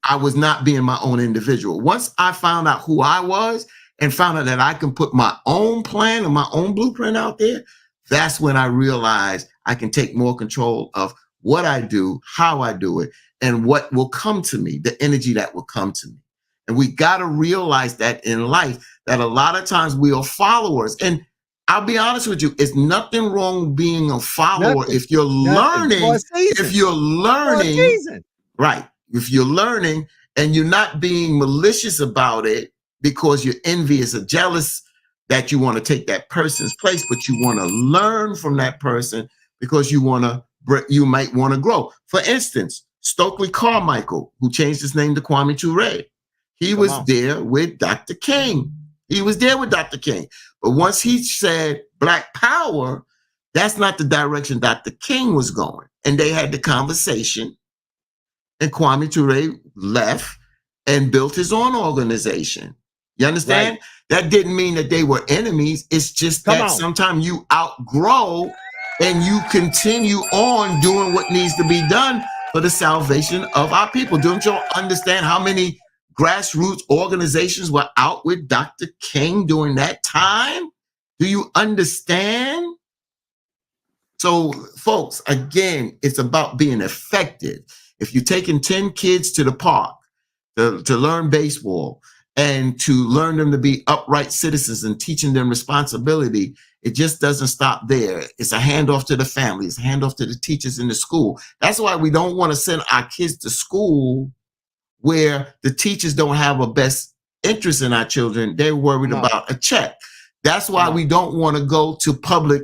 I was not being my own individual. Once I found out who I was and found out that I can put my own plan and my own blueprint out there, that's when I realized I can take more control of what I do, how I do it, and what will come to me, the energy that will come to me. And we got to realize that in life, that a lot of times we are followers. And I'll be honest with you, it's nothing wrong being a follower if you're learning, right. If you're learning and you're not being malicious about it because you're envious or jealous that you want to take that person's place, but you want to learn from that person because you might want to grow. For instance, Stokely Carmichael, who changed his name to Kwame Ture, he was there with Dr. King. But once he said Black Power, that's not the direction Dr. King was going. And they had the conversation. And Kwame Ture left and built his own organization. You understand? Right. That didn't mean that they were enemies. It's just that sometimes you outgrow and you continue on doing what needs to be done for the salvation of our people. Don't you understand how many grassroots organizations were out with Dr. King during that time? Do you understand? So, folks, again, it's about being effective. If you're taking 10 kids to the park to learn baseball and to learn them to be upright citizens and teaching them responsibility, it just doesn't stop there. It's a handoff to the family. It's a handoff to the teachers in the school. That's why we don't want to send our kids to school where the teachers don't have a best interest in our children. They're worried about a check. That's why we don't want to go to public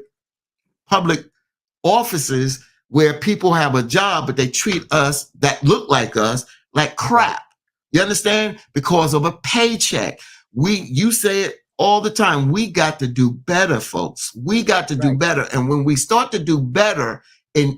offices where people have a job, but they treat us that look like us like crap. You understand? Because of a paycheck. You say it all the time. We got to do better, folks. We got to do better. And when we start to do better in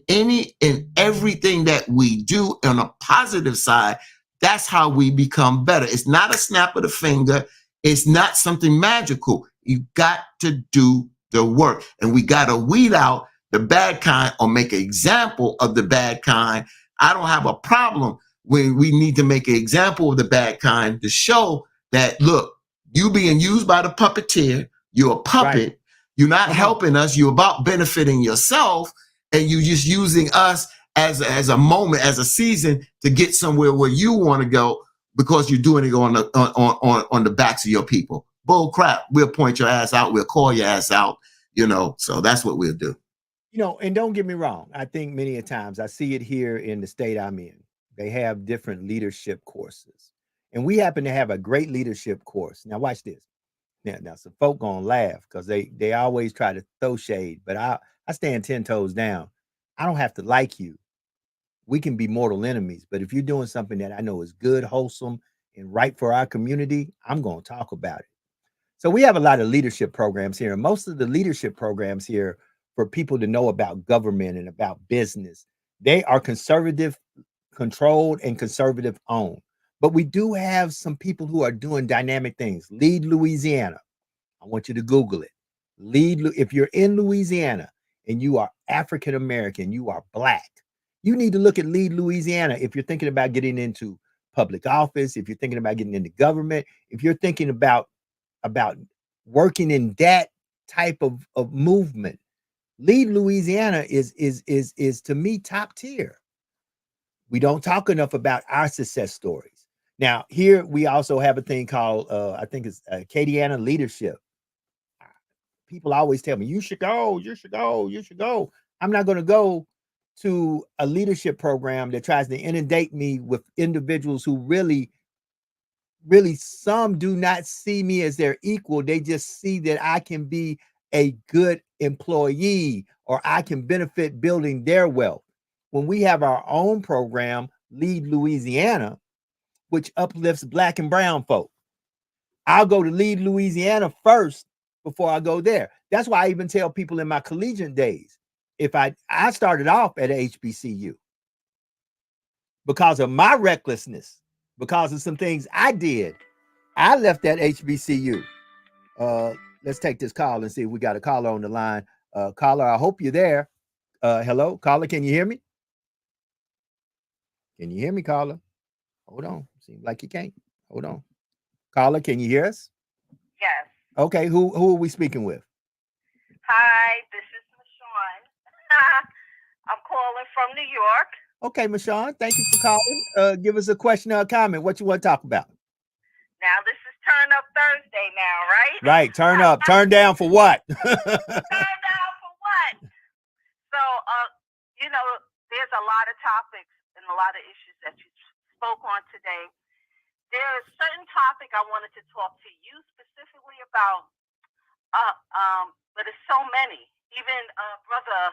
everything that we do on a positive side, that's how we become better. It's not a snap of the finger. It's not something magical. You got to do the work, and we got to weed out the bad kind or make an example of the bad kind. I don't have a problem when we need to make an example of the bad kind to show that, look, you being used by the puppeteer, you're a puppet, Right. you're not helping us, you're about benefiting yourself, and you're just using us as a moment, as a season to get somewhere where you want to go because you're doing it on the backs of your people. Bull crap. We'll point your ass out. We'll call your ass out, so that's what we'll do. And don't get me wrong. I think many a times I see it here in the state I'm in. They have different leadership courses. And we happen to have a great leadership course. Now watch this. Now some folk gonna laugh because they always try to throw shade, but I stand 10 toes down. I don't have to like you. We can be mortal enemies, but if you're doing something that I know is good, wholesome, and right for our community, I'm gonna talk about it. So we have a lot of leadership programs here, and most of the leadership programs here for people to know about government and about business, they are conservative controlled and conservative owned. But we do have some people who are doing dynamic things. Lead Louisiana. I want you to Google it. If you're in Louisiana and you are African American, you are Black, you need to look at Lead Louisiana if you're thinking about getting into public office, if you're thinking about getting into government, if you're thinking about working in that type of movement. Lead Louisiana is to me top tier. We don't talk enough about our success stories. Now, here we also have a thing called, I think it's Acadiana Leadership. People always tell me, you should go, you should go, you should go. I'm not going to go to a leadership program that tries to inundate me with individuals who really, some do not see me as their equal. They just see that I can be a good employee or I can benefit building their wealth. When we have our own program, Lead Louisiana, which uplifts Black and brown folk, I'll go to Lead Louisiana first before I go there. That's why I even tell people in my collegiate days, if I started off at HBCU because of my recklessness, because of some things I did, I left that HBCU. Let's take this call and see if we got a caller on the line. Caller, I hope you're there. Hello, caller, can you hear me? Can you hear me, caller? Hold on. Seems like you can't. Hold on. Caller, can you hear us? Yes. Okay, who are we speaking with? Hi, this is Michonne. I'm calling from New York. Okay, Michonne, thank you for calling. Give us a question or a comment. What you want to talk about? Now, this is Turn Up Thursday now, right? Right, turn up. Turn down for what? Turn down for what? So, there's a lot of topics and a lot of issues that you spoke on today. There's a certain topic I wanted to talk to you specifically about, but it's so many. Even, brother,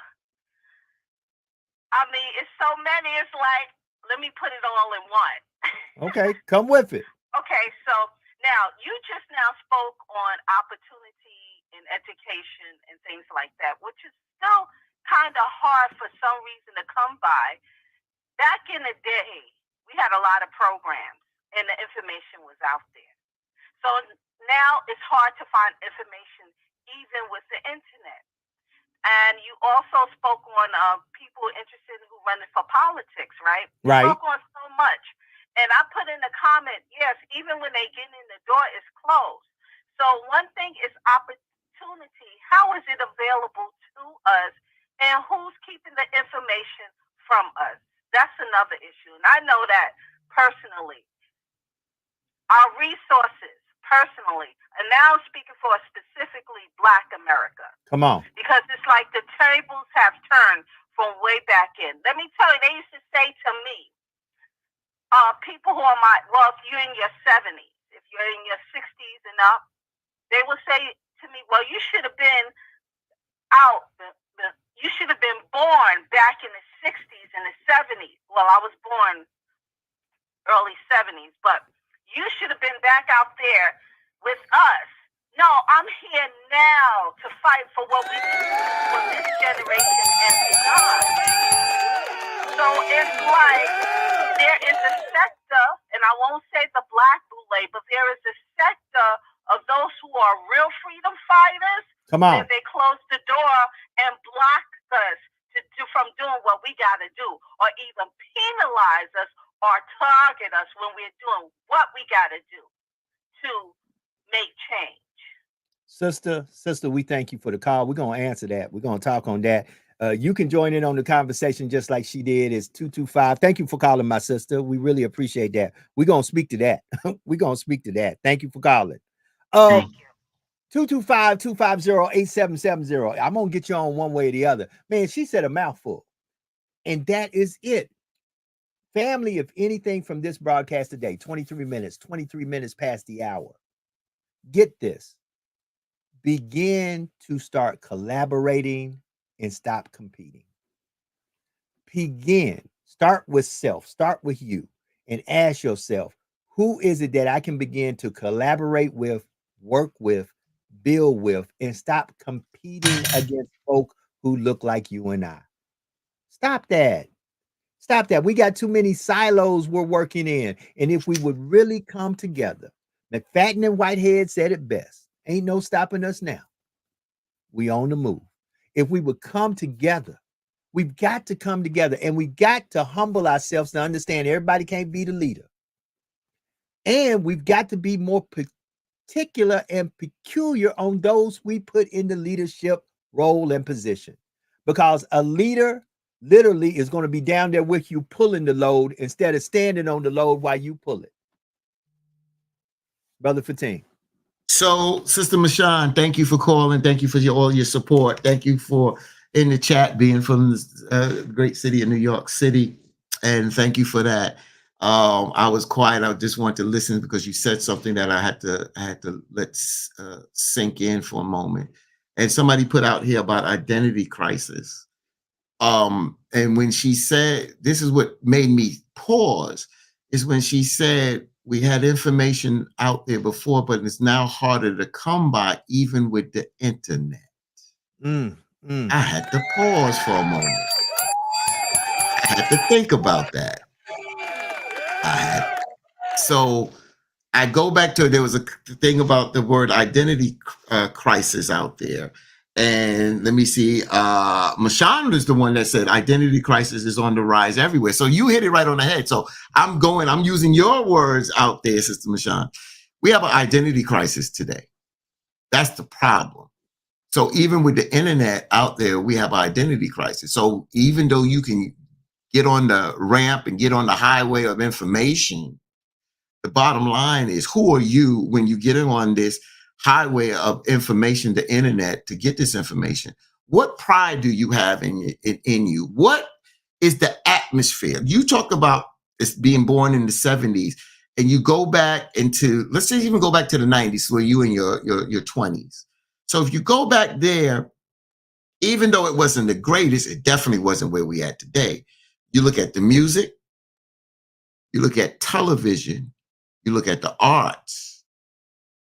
it's so many. It's like, let me put it all in one. Okay, come with it. Okay, so now you just now spoke on opportunity in education and things like that, which is still kind of hard for some reason to come by. Back in the day, we had a lot of programs and the information was out there. So now it's hard to find information even with the internet. And you also spoke on people interested who running for politics, right? Right. You spoke on so much. And I put in a comment, yes, even when they get in the door, it's closed. So one thing is opportunity. How is it available to us? And who's keeping the information from us? That's another issue. And I know that personally. Our resources, personally, and now speaking for specifically Black America. Come on. Because it's like the tables have turned from way back in. Let me tell you, they used to say to me, people who are if you're in your 70s, if you're in your 60s and up, they will say to me, well, you should have been you should have been born back in the 60s and the 70s. Well, I was born early 70s, but you should have been back out there with us. No, I'm here now to fight for what we do for this generation and beyond. So it's like there is a sector, and I won't say the Black boule, but there is a sector freedom fighters, Come on. they close the door and block us from doing what we got to do, or even penalize us or target us when we're doing what we got to do to make change. Sister, we thank you for the call. We're going to answer that. We're going to talk on that. You can join in on the conversation just like she did. It's 225. Thank you for calling, my sister. We really appreciate that. We're going to speak to that. We're going to speak to that. Thank you for calling. Thank you. 225-250-8770. I'm going to get you on one way or the other. Man, she said a mouthful. And that is it. Family, if anything from this broadcast today, 23 minutes past the hour. Get this. Begin to start collaborating and stop competing. Start with self, start with you, and ask yourself, who is it that I can begin to collaborate with, work with, build with, and stop competing against folk who look like you and I? Stop that. Stop that. We got too many silos we're working in. And if we would really come together, McFadden and Whitehead said it best. Ain't no stopping us now. We on the move. If we would come together, we've got to come together, and we got to humble ourselves to understand everybody can't be the leader. And we've got to be more particular and peculiar on those we put in the leadership role and position. Because a leader literally is going to be down there with you pulling the load instead of standing on the load while you pull it. Brother Fatim. So, Sister Mashawn, thank you for calling. Thank you for all your support. Thank you for in the chat being from the great city of New York City. And thank you for that. I was quiet. I just wanted to listen because you said something that I had to let sink in for a moment. And somebody put out here about identity crisis. And when she said, this is what made me pause, is when she said, we had information out there before, but it's now harder to come by, even with the internet. I had to pause for a moment. I had to think about that. So I go back to, there was a thing about the word identity crisis out there. And let me see, Mashawn is the one that said identity crisis is on the rise everywhere. So you hit it right on the head. So I'm using your words out there, Sister Mashawn. We have an identity crisis today. That's the problem. So even with the internet out there, we have an identity crisis. So even though you can get on the ramp and get on the highway of information, the bottom line is, who are you when you get on this highway of information, the internet, to get this information? What pride do you have in you? What is the atmosphere? You talk about this being born in the 70s, and you go back into, let's say even go back to the 90s, where you in your 20s. So if you go back there, even though it wasn't the greatest, it definitely wasn't where we at today. You look at the music, you look at television, you look at the arts,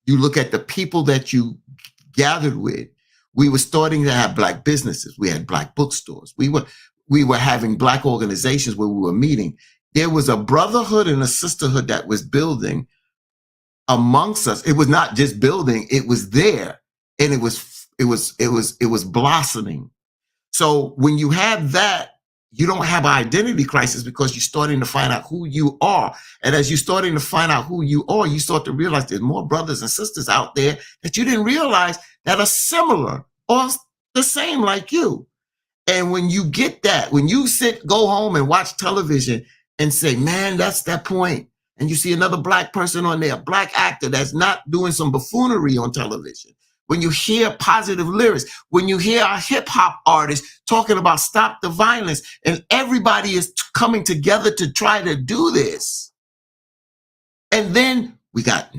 you look at the people that you gathered with. We were starting to have Black businesses. We had Black bookstores. We were having Black organizations where we were meeting. There was a brotherhood and a sisterhood that was building amongst us. It was not just building; it was there, and it was blossoming. So when you have that, you don't have an identity crisis, because you're starting to find out who you are. And as you're starting to find out who you are, you start to realize there's more brothers and sisters out there that you didn't realize that are similar or the same like you. And when you get that, when you go home and watch television and say, man, that's that point, and you see another Black person on there, a Black actor that's not doing some buffoonery on television, when you hear positive lyrics, when you hear our hip hop artists talking about stop the violence, and everybody is coming together to try to do this. And then we got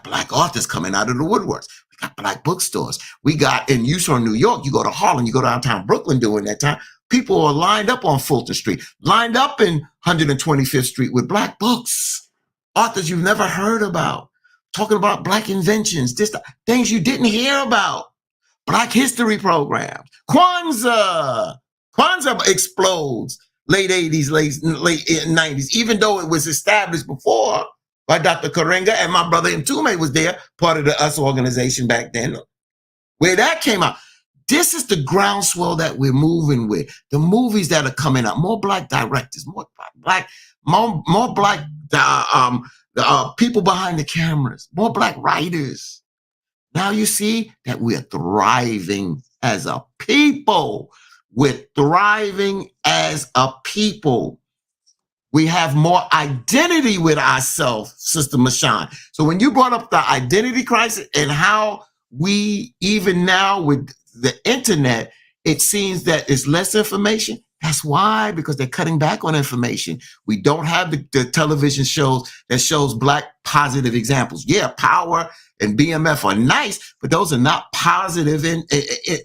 Black authors coming out of the woodworks. We got Black bookstores. We got, and you saw New York, you go to Harlem, you go downtown Brooklyn during that time, people are lined up on Fulton Street, lined up in 125th Street with Black books, authors you've never heard about, talking about Black inventions, just things you didn't hear about. Black history programs. Kwanzaa explodes late 80s, late 90s, even though it was established before. by Dr. Karenga, and my brother Mtume was there, part of the US organization back then, where that came out. This is the groundswell that we're moving with. The movies that are coming out, more black directors, more black people behind the cameras, more black writers. Now you see that we're thriving as a people. We're thriving as a people. We have more identity with ourselves, Sister Mashawn. So when you brought up the identity crisis and how we, even now with the internet, it seems that it's less information. That's why, because they're cutting back on information. We don't have the television shows that shows black positive examples. Yeah, Power and BMF are nice, but those are not positive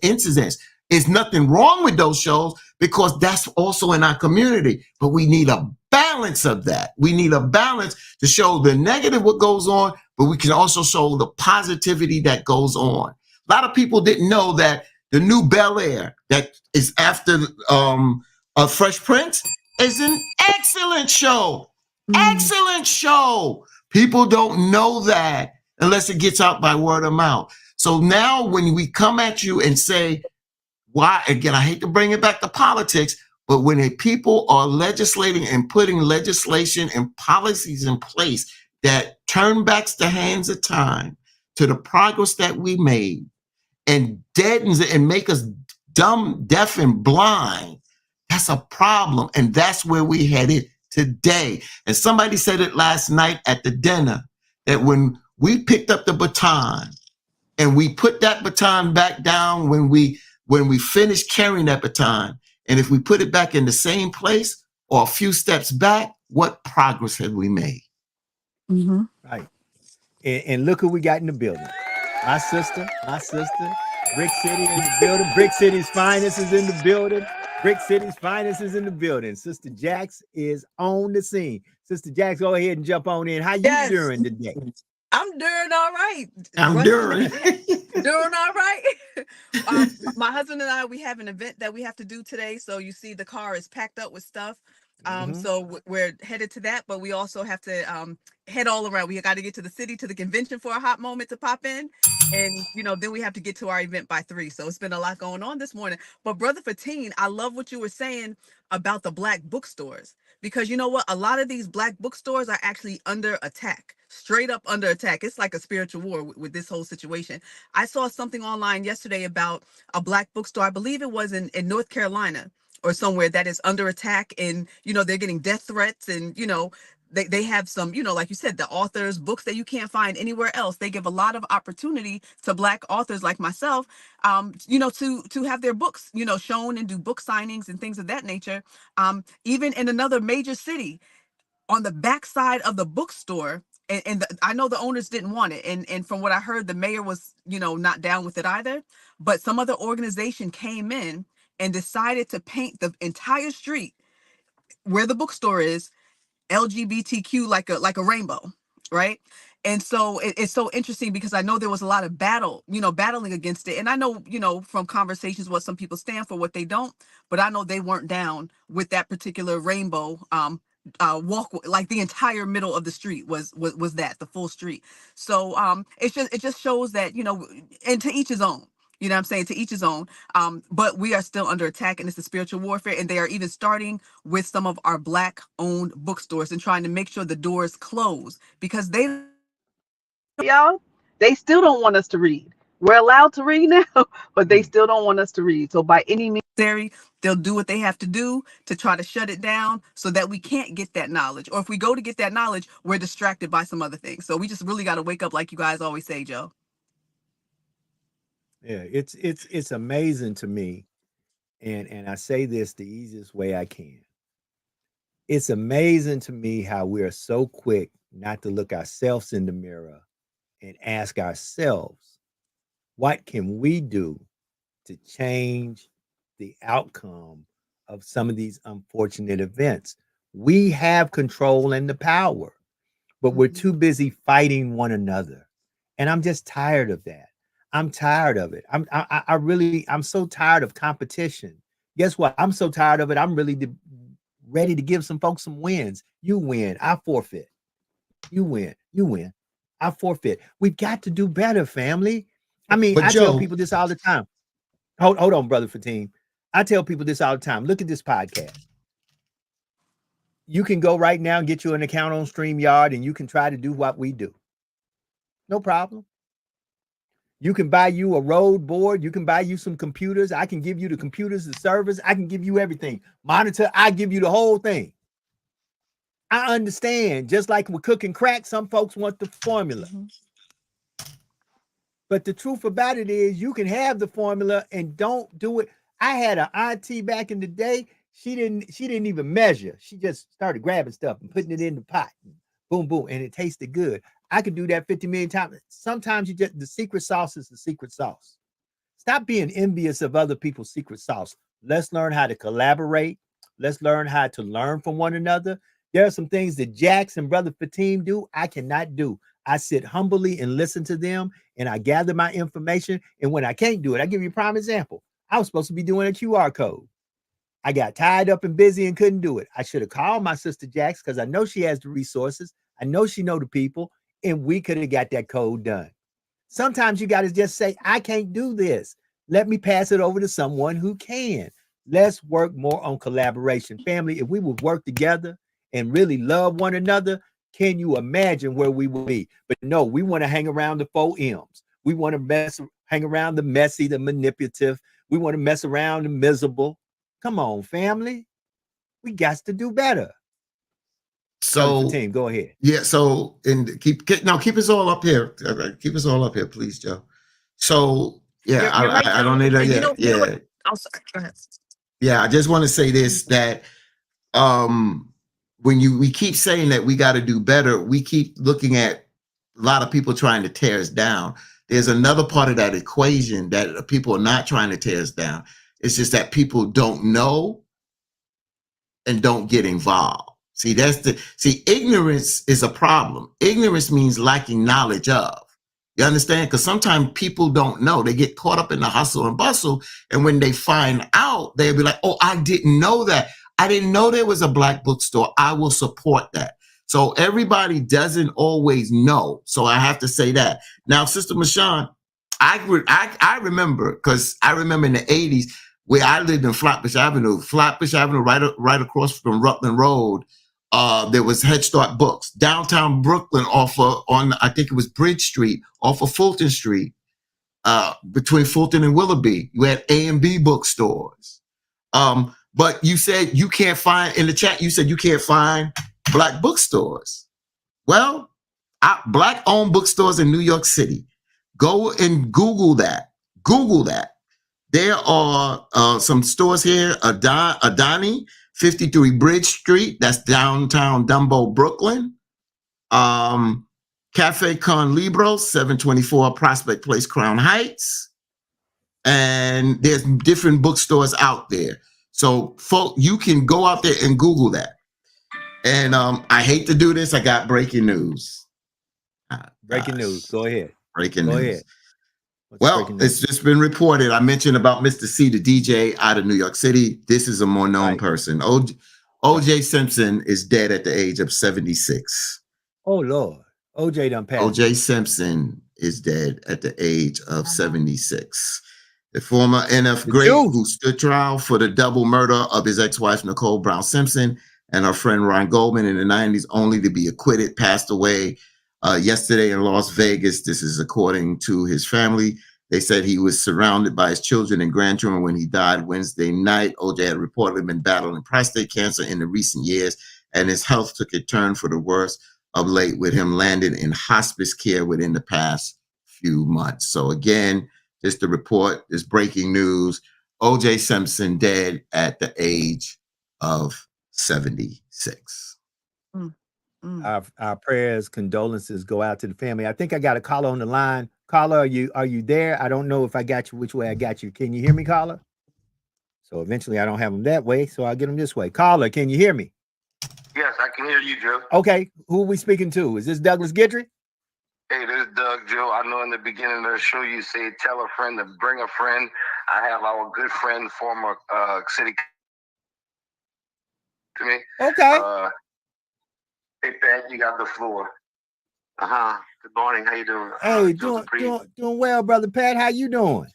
incidents. There's nothing wrong with those shows because that's also in our community, but we need a balance of that. We need a balance to show the negative what goes on, but we can also show the positivity that goes on. A lot of people didn't know that the new Bel Air that is after Fresh Prince is an excellent show. Excellent show. People don't know that unless it gets out by word of mouth. So now when we come at you and say, why, again, I hate to bring it back to politics, but when people are legislating and putting legislation and policies in place that turn back the hands of time to the progress that we made and deadens it and make us dumb, deaf, and blind, that's a problem. And that's where we headed today. And somebody said it last night at the dinner, that when we picked up the baton and we put that baton back down when we finished carrying that baton, and if we put it back in the same place or a few steps back, what progress have we made? Mm-hmm. Right. And look who we got in the building. My sister, Brick City in the building. Brick City's finest is in the building. Brick City's finest is in the building. Sister Jax is on the scene. Sister Jax, go ahead and jump on in. How you doing today? I'm doing all right. Doing all right. My husband and I, we have an event that we have to do today. So you see the car is packed up with stuff. So we're headed to that, but we also have to head all around. We got to get to the city, to the convention for a hot moment to pop in. And, then we have to get to our event by 3. So it's been a lot going on this morning. But Brother Fatin, I love what you were saying about the black bookstores, because you know what? A lot of these black bookstores are actually under attack. Straight up under attack. It's like a spiritual war with this whole situation. I saw something online yesterday about a black bookstore. I believe it was in North Carolina or somewhere that is under attack, and they're getting death threats, and they have some, like you said, the authors, books that you can't find anywhere else. They give a lot of opportunity to black authors like myself, to have their books, shown and do book signings and things of that nature. Even in another major city, on the backside of the bookstore, and I know the owners didn't want it. And from what I heard, the mayor was, not down with it either. But some other organization came in and decided to paint the entire street where the bookstore is LGBTQ like a rainbow, right? And so it's so interesting because I know there was a lot of battling against it. And I know, from conversations what some people stand for, what they don't, but I know they weren't down with that particular rainbow walk. Like the entire middle of the street was that, the full street. So it just shows that, and to each his own. You know what I'm saying? To each his own. But we are still under attack, and it's a spiritual warfare. And they are even starting with some of our Black-owned bookstores and trying to make sure the doors close, because they still don't want us to read. We're allowed to read now, but they still don't want us to read. So by any means necessary, they'll do what they have to do to try to shut it down so that we can't get that knowledge. Or if we go to get that knowledge, we're distracted by some other things. So we just really got to wake up, like you guys always say, Joe. Yeah, it's amazing to me, and I say this the easiest way I can. It's amazing to me how we are so quick not to look ourselves in the mirror and ask ourselves, what can we do to change the outcome of some of these unfortunate events? We have control and the power, but we're too busy fighting one another. And I'm just tired of that. I'm tired of it. I'm so tired of competition. Guess what? I'm so tired of it. I'm really ready to give some folks some wins. You win, I forfeit. You win. You win. I forfeit. We've got to do better, family. I mean, But I tell Joe, people this all the time. Hold on, brother Fatim. I tell people this all the time. Look at this podcast. You can go right now and get you an account on StreamYard and you can try to do what we do. No problem. You can buy you a road board. You can buy you some computers. I can give you the computers, the servers. I can give you everything. Monitor, I give you the whole thing. I understand. Just like with cooking crack, some folks want the formula. But the truth about it is you can have the formula and don't do it. I had an auntie back in the day. She didn't even measure. She just started grabbing stuff and putting it in the pot. Boom, boom. And it tasted good. I could do that 50 million times. Sometimes the secret sauce is the secret sauce. Stop being envious of other people's secret sauce. Let's learn how to collaborate. Let's learn how to learn from one another. There are some things that Jax and Brother Fatim do I cannot do. I sit humbly and listen to them, and I gather my information. And when I can't do it, I give you a prime example. I was supposed to be doing a QR code. I got tied up and busy and couldn't do it. I should have called my sister Jax because I know she has the resources. I know she know the people, and we could have got that code done. Sometimes you got to just say, I can't do this. Let me pass it over to someone who can. Let's work more on collaboration. Family, if we would work together and really love one another, can you imagine where we would be? But no, we want to hang around the 4 M's. We want to hang around the messy, the manipulative. We want to mess around the miserable. Come on, family. We got to do better. so Team, go ahead. yeah, so and keep us all up here. Keep us all up here, please, Joe. So yeah, You're right, I don't Joe. need that And yet. you know what? I'm sorry. Go ahead. Yeah, I just want to say this, that when we keep saying that we got to do better, we keep looking at a lot of people trying to tear us down. There's another part of that equation that people are not trying to tear us down. It's just that people don't know and don't get involved. See, ignorance is a problem. Ignorance means lacking knowledge of. You understand? Because sometimes people don't know. They get caught up in the hustle and bustle. And when they find out, they'll be like, oh, I didn't know that. I didn't know there was a Black bookstore. I will support that. So everybody doesn't always know. So I have to say that. Now, Sister Mashawn, I remember, because I remember in the 80s where I lived in Flatbush Avenue, right across from Rutland Road. There was Head Start Books downtown Brooklyn on I think it was Bridge Street off of Fulton Street, between Fulton and Willoughby. You had A&B bookstores. But you said you can't find, in the chat, you said you can't find Black bookstores. Well, Black owned bookstores in New York City. Go and Google that. Google that. There are some stores here, Adani, 53 Bridge Street, that's downtown Dumbo, Brooklyn. Cafe Con Libro, 724 Prospect Place, Crown Heights. And there's different bookstores out there. So you can go out there and Google that. And I hate to do this. I got breaking news. Breaking news. Go ahead. Breaking news. Ahead. Well, it's just been reported. I mentioned about Mr. C, the DJ out of New York City. This is a more known person. O.J. Simpson is dead at the age of 76. Oh, Lord. O.J. done passed. O.J. Simpson is dead at the age of 76. The former NF great who stood trial for the double murder of his ex-wife, Nicole Brown Simpson, and her friend Ron Goldman in the 90s, only to be acquitted, passed away yesterday in Las Vegas. This is according to his family. They said he was surrounded by his children and grandchildren when he died Wednesday night. OJ had reportedly been battling prostate cancer in the recent years, and his health took a turn for the worse of late, with him landing in hospice care within the past few months. So again, just to report this breaking news, OJ Simpson dead at the age of 76. Our prayers, condolences go out to the family. I think I got a caller on the line. Caller, are you there? I don't know if I got you, which way I got you. Can you hear me, caller? So eventually I don't have them that way, so I'll get them this way. Caller, can you hear me? Yes, I can hear you, Joe. Okay, who are we speaking to? Is this Douglas Guidry? Hey, this is Doug, Joe. I know in the beginning of the show you say tell a friend to bring a friend. I have our good friend, former city to me. Okay. Hey, Pat, you got the floor. Good morning. How you doing? Hey, Joe Dupree. doing well, brother Pat. How you doing?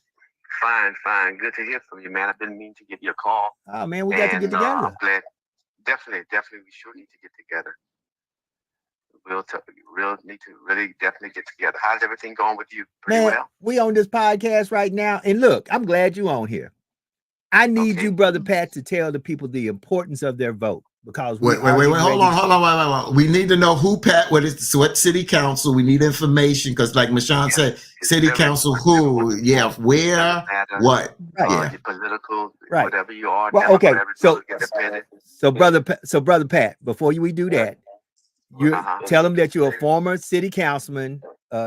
Fine. Good to hear from you, man. I've been meaning to give you a call. Oh man, we got to get together. I'm glad. Definitely, we sure need to get together. We'll need to really definitely get together. How's everything going with you? Pretty Man, well? we on this podcast right now, and look, I'm glad you on here. I need Okay. you, brother Pat, to tell the people the importance of their vote because Wait, hold on. We need to know who Pat, what city council. We need information because, like Mashawn said, city council who, where, what, your political, right, whatever you are. Well, okay, so brother Pat, before we do that, you tell them that you're a former city councilman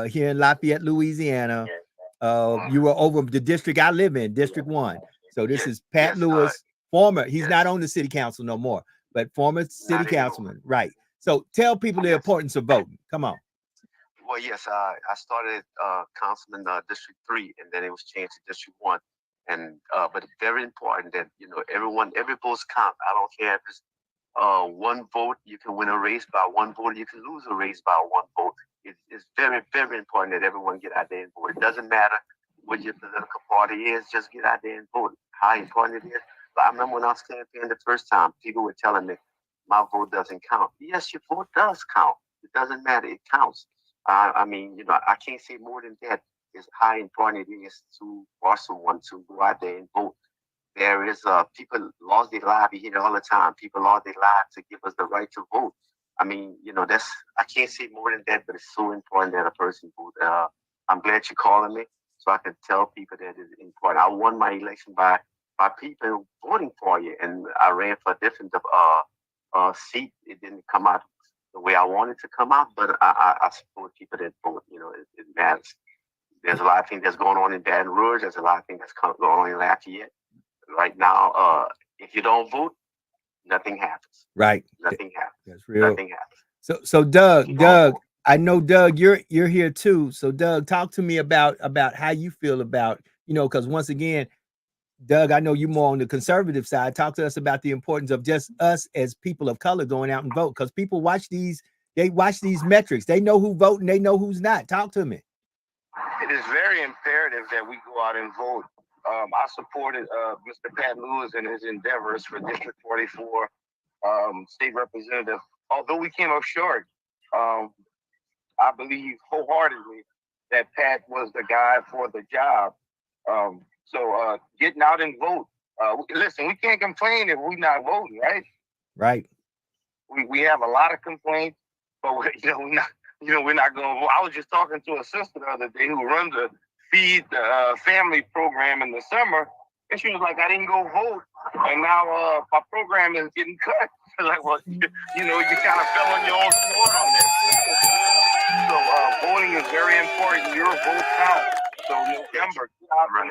here in Lafayette, Louisiana. You were over the district I live in, District 1. So this is Pat Lewis, former. He's not on the city council no more, but former city councilman, right? So tell people the importance of voting. Come on. Well, yes, I started councilman District 3, and then it was changed to District 1. And but it's very important that every vote count. I don't care if it's one vote, you can win a race by one vote, you can lose a race by one vote. It's very, very important that everyone get out there and vote. It doesn't matter what your political party is, just get out there and vote. How important it is. But I remember when I was campaigning the first time, people were telling me my vote doesn't count. Yes, your vote does count. It doesn't matter, it counts. I mean, I can't say more than that. Is how important it is for someone to go out there and vote. There is people lost their lives. You hear it all the time. People lost their lives to give us the right to vote. I mean, I can't say more than that, but it's so important that a person vote. I'm glad you're calling me so I can tell people that it's important. I won my election by people voting for you, and I ran for a different seat. It didn't come out the way I wanted to come out, but I support people that vote. It matters. There's a lot of things that's going on in Baton Rouge. There's a lot of things that's going on in Lafayette. Right now, if you don't vote, nothing happens. Right. Nothing happens. That's real. Nothing happens. So Doug, I know Doug, you're here too. So Doug, talk to me about how you feel about, because once again, Doug, I know you more on the conservative side. Talk to us about the importance of just us as people of color going out and vote, because people watch these metrics. They know who vote and they know who's not. Talk to me. It is very imperative that we go out and vote. I supported Mr. Pat Lewis in his endeavors for District 44 state representative. Although we came up short, I believe wholeheartedly that Pat was the guy for the job. So getting out and vote. Listen, we can't complain if we're not voting, right? Right. We have a lot of complaints, but we're not going to vote. I was just talking to a sister the other day who runs a feed family program in the summer, and she was like, I didn't go vote, and now my program is getting cut. Like, well, you kind of fell on your own sword on that. So voting is very important. Your vote counts. So November,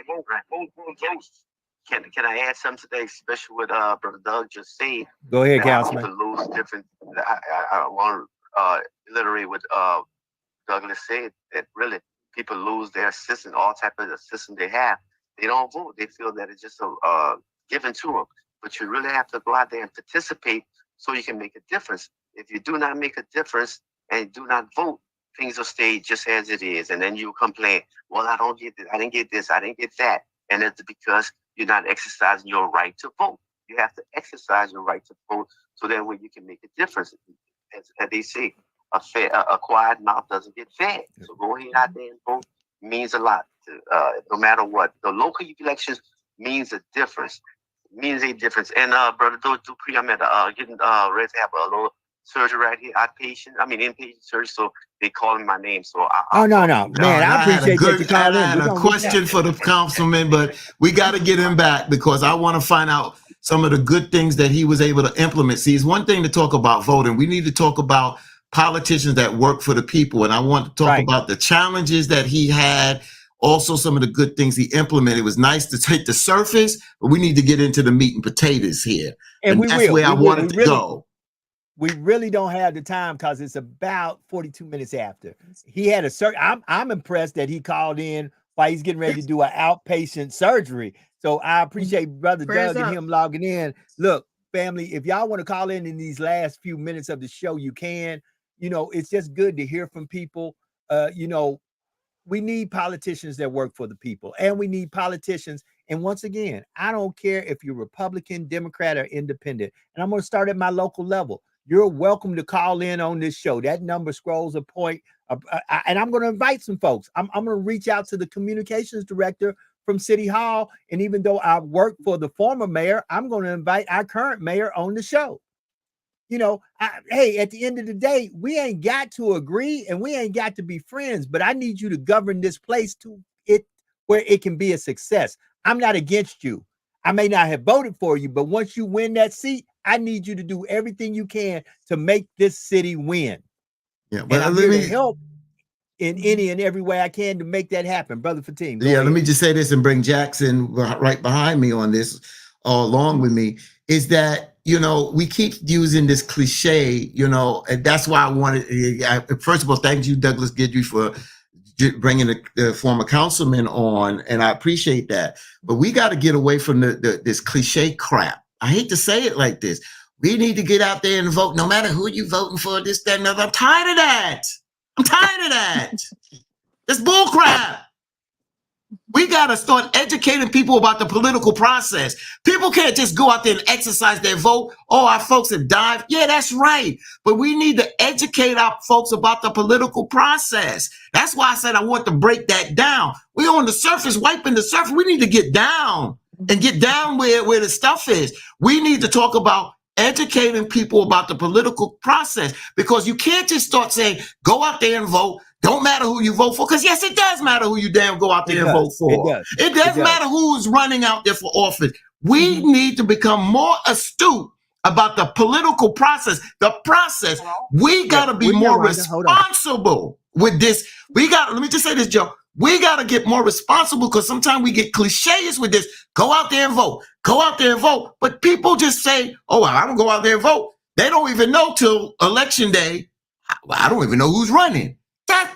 vote. Can I add something today, especially what Brother Doug just said? Go ahead, Councilman. People lose different. I want to iterate what Douglas said, that really people lose their assistance, all type of assistance they have. They don't vote. They feel that it's just given to them. But you really have to go out there and participate so you can make a difference. If you do not make a difference and do not vote, things will stay just as it is. And then you complain, well, I don't get this, I didn't get this, I didn't get that. And it's because you're not exercising your right to vote. You have to exercise your right to vote so that way you can make a difference. As they say, a quiet mouth doesn't get fed. So going out there and vote means a lot. No matter what, the local elections means a difference. And Brother Dupree, I'm getting ready to have a little surgery right here, inpatient surgery. So they calling my name. So no, man, I appreciate that you called in. I had a question for the councilman, but we got to get him back because I want to find out some of the good things that he was able to implement. See, it's one thing to talk about voting. We need to talk about politicians that work for the people. And I want to talk about the challenges that he had, also some of the good things he implemented. It was nice to take the surface, but we need to get into the meat and potatoes here. And that's where I wanted to go. We really don't have the time because it's about 42 minutes after. He had I'm impressed that he called in while he's getting ready to do an outpatient surgery. So I appreciate Brother Doug and him logging in. Look, family, if y'all want to call in these last few minutes of the show, you can. you know, it's just good to hear from people. You know, we need politicians that work for the people, and we need politicians. And once again, I don't care if you're Republican, Democrat, or independent. And I'm going to start at my local level. You're welcome to call in on this show. That number scrolls a point, and I'm going to invite some folks. I'm going to reach out to the communications director from City Hall. And even though I work for the former mayor, I'm going to invite our current mayor on the show. You know, hey, at the end of the day, we ain't got to agree and we ain't got to be friends, but I need you to govern this place to it where it can be a success. I'm not against you. I may not have voted for you, but once you win that seat, I need you to do everything you can to make this city win. Yeah, but and I'm here to help in any and every way I can to make that happen. Brother Fatim. Yeah, let me just say this and bring Jackson right behind me on this, along with me, is that, you know, we keep using this cliche, you know, and that's why I wanted, first of all, thank you, Douglas Guidry, for bringing the former councilman on, and I appreciate that. But we got to get away from this cliche crap. I hate to say it like this. We need to get out there and vote, no matter who you voting for, this, that, and other. I'm tired of that. I'm tired of that. That's bull crap. We got to start educating people about the political process. People can't just go out there and exercise their vote. Oh, our folks have died. Yeah, that's right. But we need to educate our folks about the political process. That's why I said I want to break that down. We're on the surface, wiping the surface. We need to get down and get down where the stuff is. We need to talk about educating people about the political process, because you can't just start saying, go out there and vote. Don't matter who you vote for, because yes, it does matter who you damn go out there and vote for. It does matter who's running out there for office. We need to become more astute about the political process. The process. We got to be more responsible with this. Let me just say this, Joe. We got to get more responsible, because sometimes we get cliches with this. Go out there and vote. Go out there and vote. But people just say, oh, I'm going to go out there and vote. They don't even know till election day. I don't even know who's running.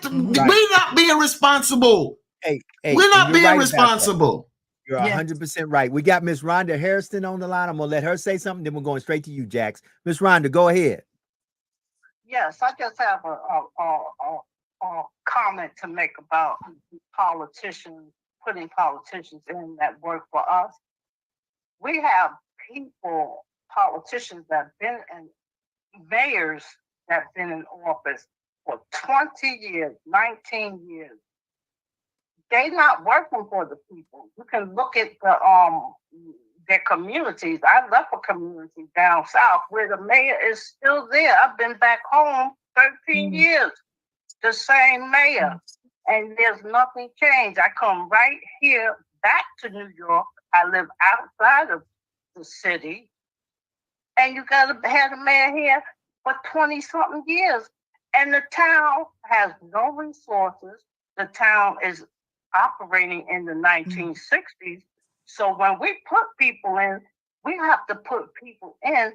We're not being responsible. We're not being responsible. You're 100% right. We got Miss Rhonda Harrison on the line. I'm going to let her say something, then we're going straight to you, Jax. Miss Rhonda, go ahead. Yes, I just have a comment to make about politicians, putting politicians in that work for us. We have politicians that have been in, mayors that have been in office for 20 years, 19 years. They're not working for the people. You can look at their communities. I left a community down south where the mayor is still there. I've been back home 13 years, the same mayor, and there's nothing changed. I come right here back to New York. I live outside of the city, and you got to have a mayor here for 20-something years. And the town has no resources. The town is operating in the 1960s. So when we put people in, we have to put people in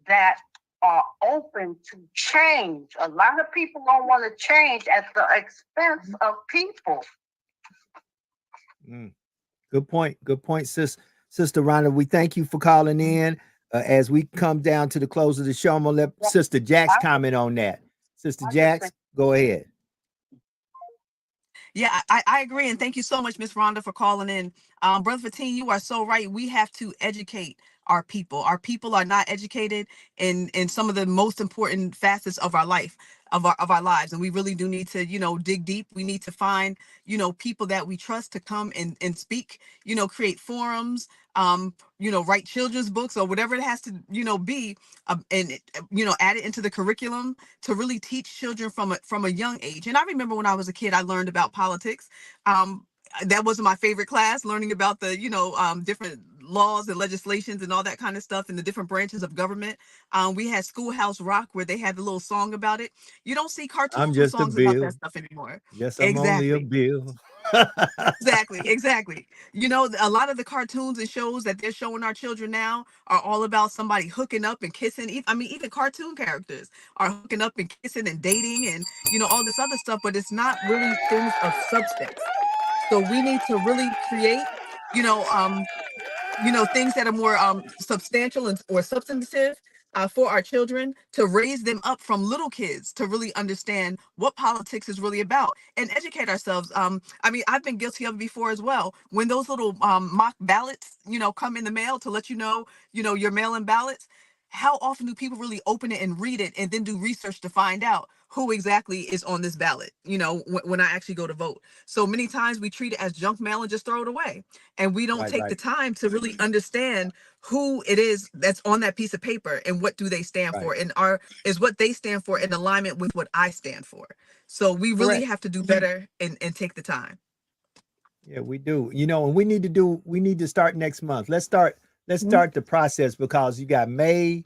that are open to change. A lot of people don't want to change at the expense of people. Good point. Good point, Sister Rhonda. We thank you for calling in. As we come down to the close of the show, I'm going to let Sister Jax comment on that. Sister Jax, go ahead. Yeah, I agree. And thank you so much, Miss Rhonda, for calling in. Brother Fatim, you are so right. We have to educate our people. Our people are not educated in some of the most important facets of our life, of our lives. And we really do need to, dig deep. We need to find, people that we trust to come and speak, create forums, write children's books or whatever it has to, be, and add it into the curriculum to really teach children from a young age. And I remember when I was a kid, I learned about politics. That wasn't my favorite class, learning about the, different laws and legislations and all that kind of stuff in the different branches of government. We had Schoolhouse Rock, where they had the little song about it. You don't see cartoons with songs about that stuff anymore. Yes, I'm only a bill. Exactly. A lot of the cartoons and shows that they're showing our children now are all about somebody hooking up and kissing. Even cartoon characters are hooking up and kissing and dating and, all this other stuff, but it's not really things of substance. So we need to really create, things that are more substantial or substantive for our children, to raise them up from little kids to really understand what politics is really about and educate ourselves. I mean, I've been guilty of it before as well. When those little mock ballots, come in the mail to let you know, your mail-in ballots, how often do people really open it and read it and then do research to find out who exactly is on this ballot, when I actually go to vote? So many times we treat it as junk mail and just throw it away. And we don't take the time to really understand who it is that's on that piece of paper and what do they stand for, and is what they stand for in alignment with what I stand for. So we really have to do better and take the time. Yeah, we do. And we need to start next month. Let's start the process, because you got May,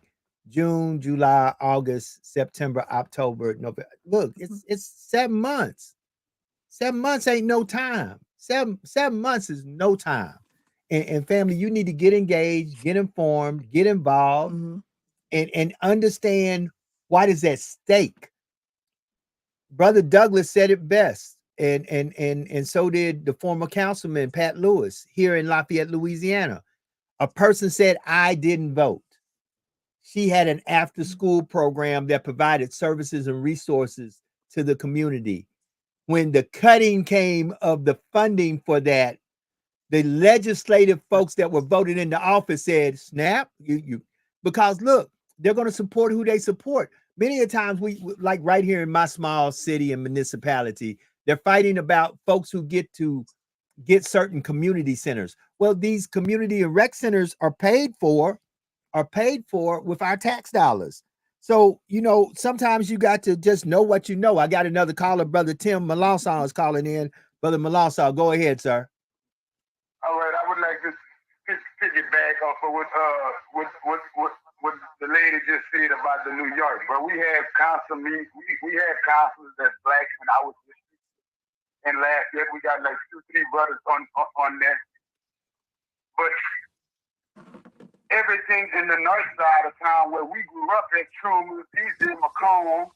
June, July, August, September, October, November. Look, it's 7 months. 7 months ain't no time. Seven months is no time. And family, you need to get engaged, get informed, get involved, and understand what is at stake. Brother Douglas said it best, and so did the former councilman Pat Lewis here in Lafayette, Louisiana. A person said, I didn't vote. She had an after-school program that provided services and resources to the community. When the cutting came of the funding for that, the legislative folks that were voted into office said, snap, because look, they're going to support who they support. Many a times we, like right here in my small city and municipality, they're fighting about folks who get certain community centers. Well, these community and rec centers are paid for with our tax dollars. So, sometimes you got to just know what you know. I got another caller, Brother Tim Melanson is calling in. Brother Melanson, go ahead, sir. All right, I would like to piggyback off of what the lady just said about the New York. But we have we had councilors that's black when I was district, and last year we got like 2-3 brothers on that. But everything in the north side of town where we grew up at Truman, PC, Macomb,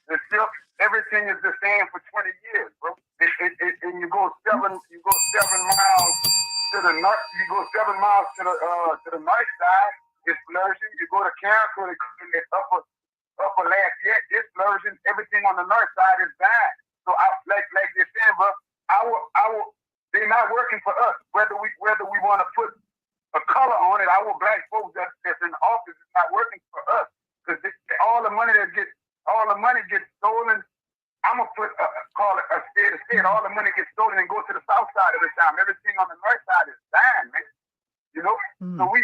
the Silk, everything is the same for 20 years, bro. And you go 7 miles to the north. You go 7 miles to the north side, it's flourishing. You go to Carrickwood, it's upper Lafayette, it's flourishing. Everything on the north side is dying. So like you're saying, bro, they're not working for us. Whether we want to put a color on it, our black folks that's in office is not working for us, because all the money gets stolen. I'm gonna call it a state. All the money gets stolen and goes to the south side of the town. Everything on the north side is dying, man. So we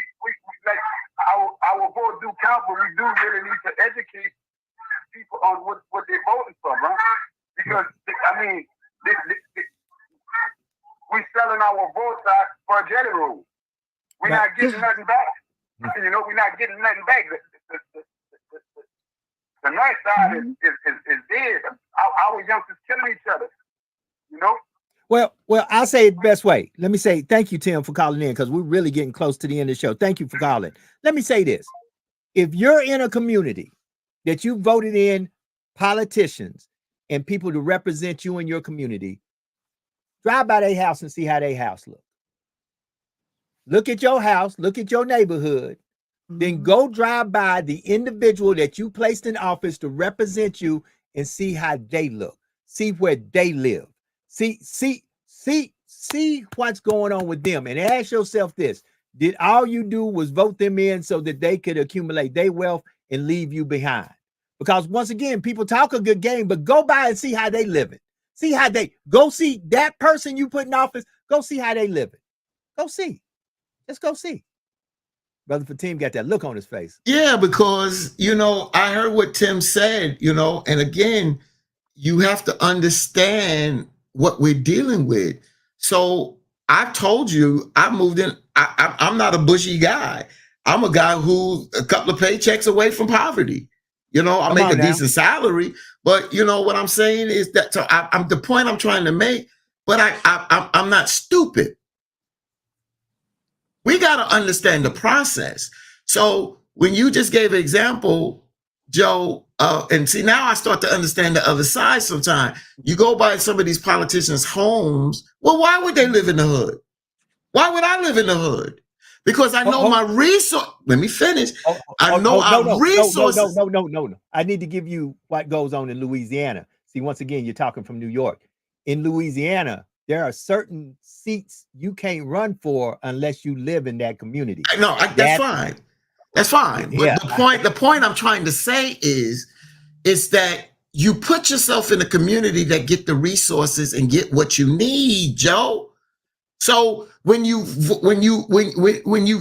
like our vote do count, but we do really need to educate people on what they're voting for, man. Because we selling our votes out for a jelly roll. We're not getting nothing back. We're not getting nothing back. The north side is dead. Our youngsters killing each other. Well, I'll say it the best way. Let me say thank you, Tim, for calling in, because we're really getting close to the end of the show. Thank you for calling. Let me say this. If you're in a community that you voted in politicians and people to represent you in your community, drive by their house and see how their house looks. Look at your house, look at your neighborhood, then go drive by the individual that you placed in office to represent you and see how they look. See where they live. See what's going on with them, and ask yourself this: did all you do was vote them in so that they could accumulate their wealth and leave you behind? Because once again, people talk a good game, but go by and see how they live it. See how they go see that person you put in office. Go see how they live it. Go see. Let's go see. Brother Fatim got that look on his face. Yeah, because, I heard what Tim said, and again, you have to understand what we're dealing with. So I told you, I moved in. I'm not a bushy guy. I'm a guy who's a couple of paychecks away from poverty. I make a decent salary, but what I'm saying is that, so I'm the point I'm trying to make, but I'm not stupid. We got to understand the process. So when you just gave an example, Joe, and see, now I start to understand the other side sometimes. You go by some of these politicians' homes. Well, why would they live in the hood? Why would I live in the hood? because I know my resource. Let me finish. I know our resources. No. I need to give you what goes on in Louisiana. See, once again, you're talking from New York. In Louisiana, there are certain seats you can't run for unless you live in that community. No, that's fine. That's fine. But the point I'm trying to say is that you put yourself in a community that get the resources and get what you need, Joe. So when you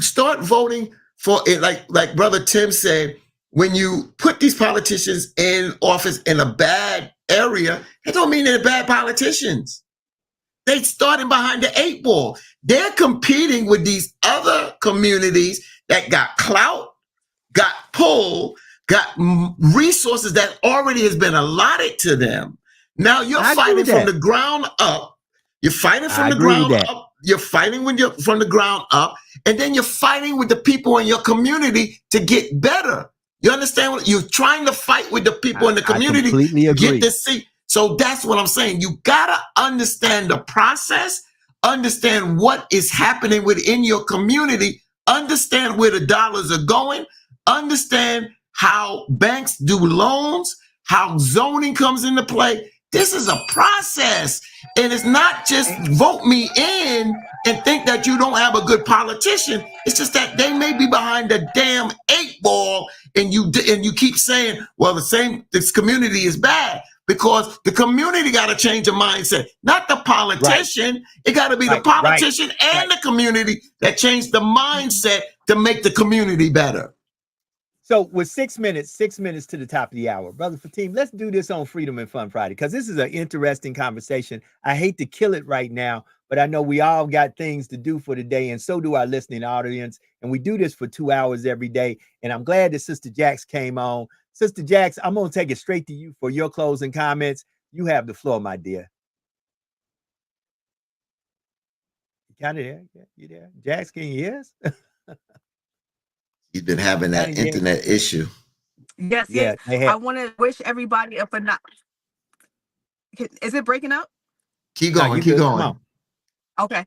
start voting for it, like Brother Tim said, when you put these politicians in office in a bad area, it don't mean they're bad politicians. They starting behind the 8 ball. They're competing with these other communities that got clout, got pull, got resources that already has been allotted to them. Now you're fighting from the ground up. You're fighting from the ground up. You're fighting from the ground up, and then you're fighting with the people in your community to get better. You understand what you're trying to fight with the people in the community? I completely agree. Get this seat. So that's what I'm saying. You gotta understand the process, understand what is happening within your community, understand where the dollars are going, understand how banks do loans, how zoning comes into play. This is a process, and it's not just vote me in and think that you don't have a good politician. It's just that they may be behind the damn 8 ball, and you keep saying, well, this community is bad, because the community got to change a mindset, not the politician. Right. It got to be the politician and the community that change the mindset to make the community better. So with 6 minutes to the top of the hour, Brother Fatim, let's do this on Freedom and Fun Friday, because this is an interesting conversation. I hate to kill it right now, but I know we all got things to do for the day, and so do our listening audience. And we do this for 2 hours every day. And I'm glad that Sister Jax came on. Sister Jax, I'm going to take it straight to you for your closing comments. You have the floor, my dear. You kind of there? You there? Jax, can you hear us? He's been having that internet issue. Yes. I want to wish everybody a phenomenal. Is it breaking up? Keep going. Keep going. Okay.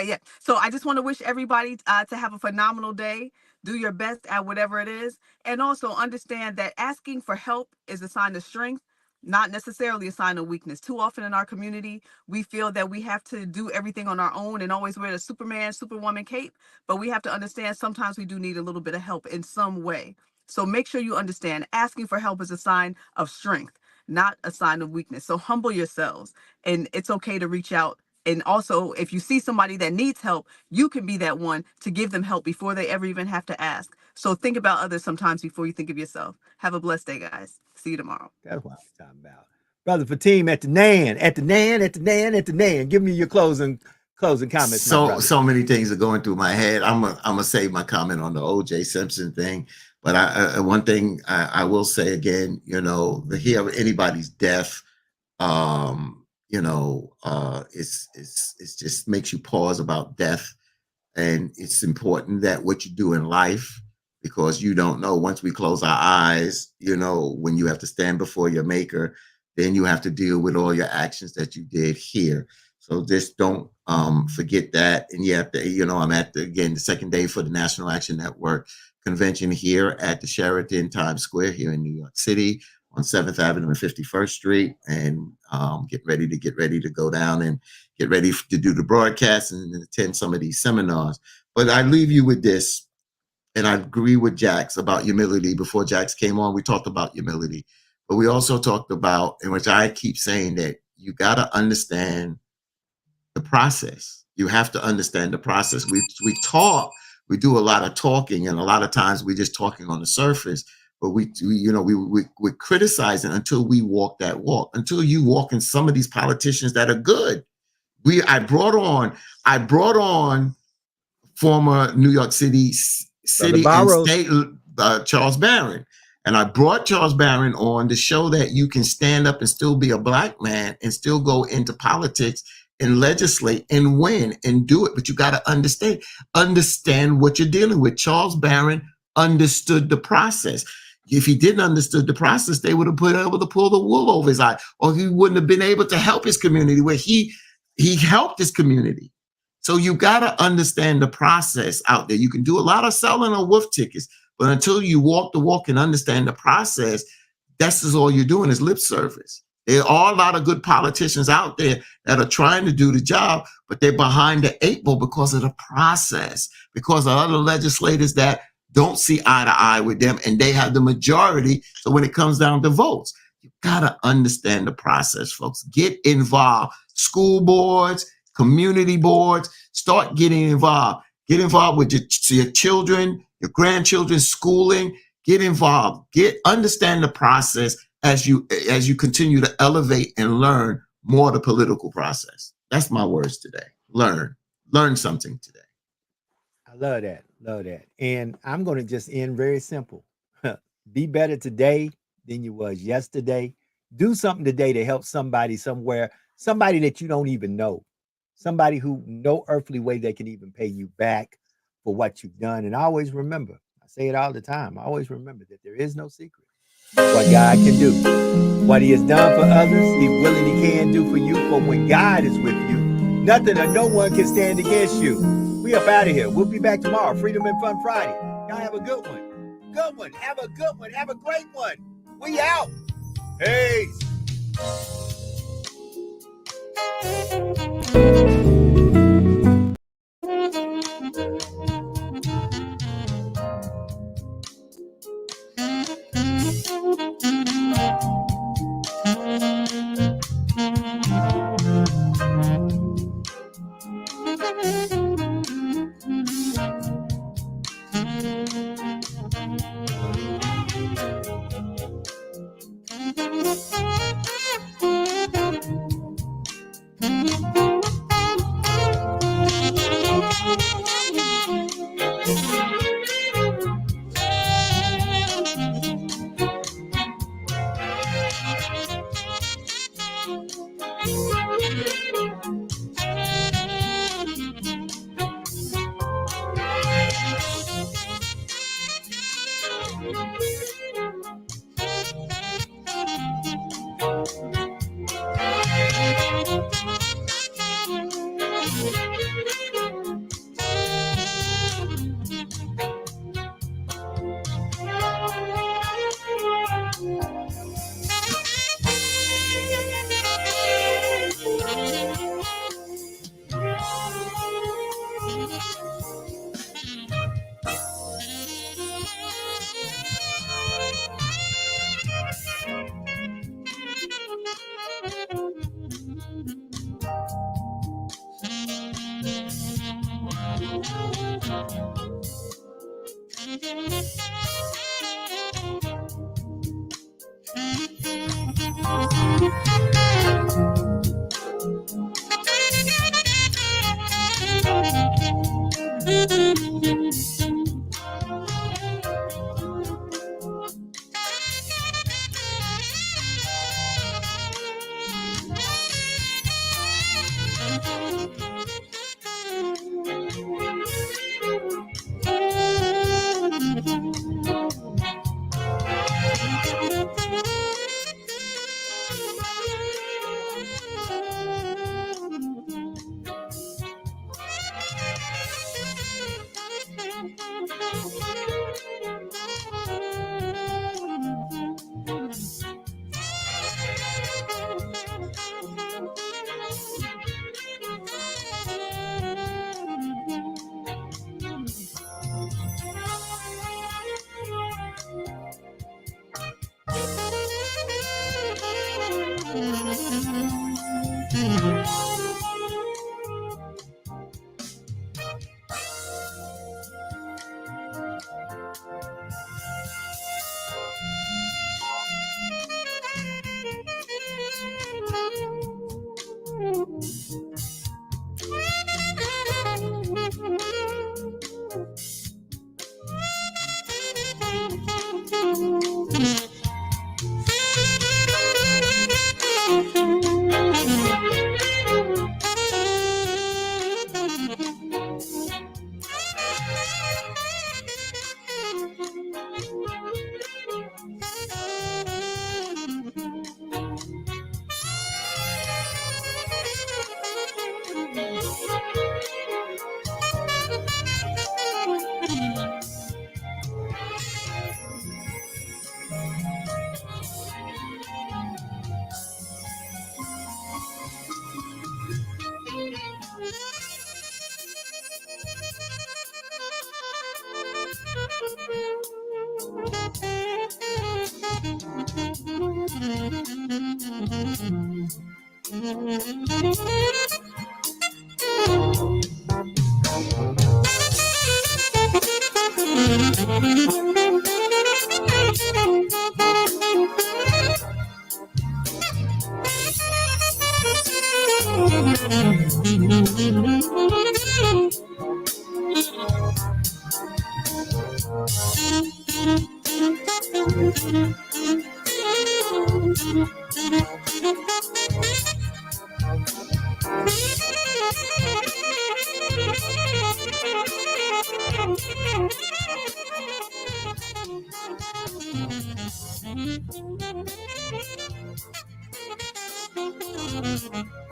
Yeah. So I just want to wish everybody to have a phenomenal day. Do your best at whatever it is. And also understand that asking for help is a sign of strength, not necessarily a sign of weakness. Too often in our community, we feel that we have to do everything on our own and always wear the Superman, Superwoman cape. But we have to understand sometimes we do need a little bit of help in some way. So make sure you understand asking for help is a sign of strength, not a sign of weakness. So humble yourselves, and it's okay to reach out. And also, if you see somebody that needs help, you can be that one to give them help before they ever even have to ask. So think about others sometimes before you think of yourself. Have a blessed day, guys. See you tomorrow. That's what I'm talking about. Brother Fatim at the NAN. Give me your closing comments. So many things are going through my head. I'm gonna save my comment on the O.J. Simpson thing. But one thing I will say again, to hear anybody's death, it's just makes you pause about death. And it's important that what you do in life, because you don't know, once we close our eyes, when you have to stand before your maker, then you have to deal with all your actions that you did here. So just don't forget that. And you have to, I'm at the second day for the National Action Network convention here at the Sheraton Times Square here in New York City on 7th Avenue and 51st Street, and get ready to go down and get ready to do the broadcast and attend some of these seminars. But I leave you with this, and I agree with Jax about humility. Before Jax came on, we talked about humility, but we also talked about, in which I keep saying, that you got to understand the process. You have to understand the process. We talk, we do a lot of talking, and a lot of times we're just talking on the surface. But we're criticizing until we walk that walk, until you walk in some of these politicians that are good. I brought on former New York City and state Charles Barron. And I brought Charles Barron on to show that you can stand up and still be a Black man and still go into politics and legislate and win and do it. But you got to understand what you're dealing with. Charles Barron understood the process. If he didn't understood the process, they would have been able to pull the wool over his eye, or he wouldn't have been able to help his community where he helped his community. So you got to understand the process out there. You can do a lot of selling on wolf tickets, but until you walk the walk and understand the process, that's just all you're doing is lip service. There are a lot of good politicians out there that are trying to do the job, but they're behind the eight ball because of the process, because of other legislators that don't see eye to eye with them, and they have the majority. So when it comes down to votes, you got to understand the process, folks. Get involved. School boards, community boards, start getting involved. Get involved with your children, your grandchildren's schooling. Get involved. Understand the process as you continue to elevate and learn more the political process. That's my words today. Learn something today. I love that. Love that. And I'm going to just end very simple. Be better today than you was yesterday. Do something today to help somebody somewhere, somebody that you don't even know, somebody who no earthly way they can even pay you back for what you've done. And always remember, I say it all the time, I always remember that there is no secret what God can do. What he has done for others, he will and he can do for you. For when God is with you, nothing or no one can stand against you. We up out of here. We'll be back tomorrow. Freedom and Fun Friday. Y'all have a good one. Good one. Have a good one. Have a great one. We out. Peace. Thank you.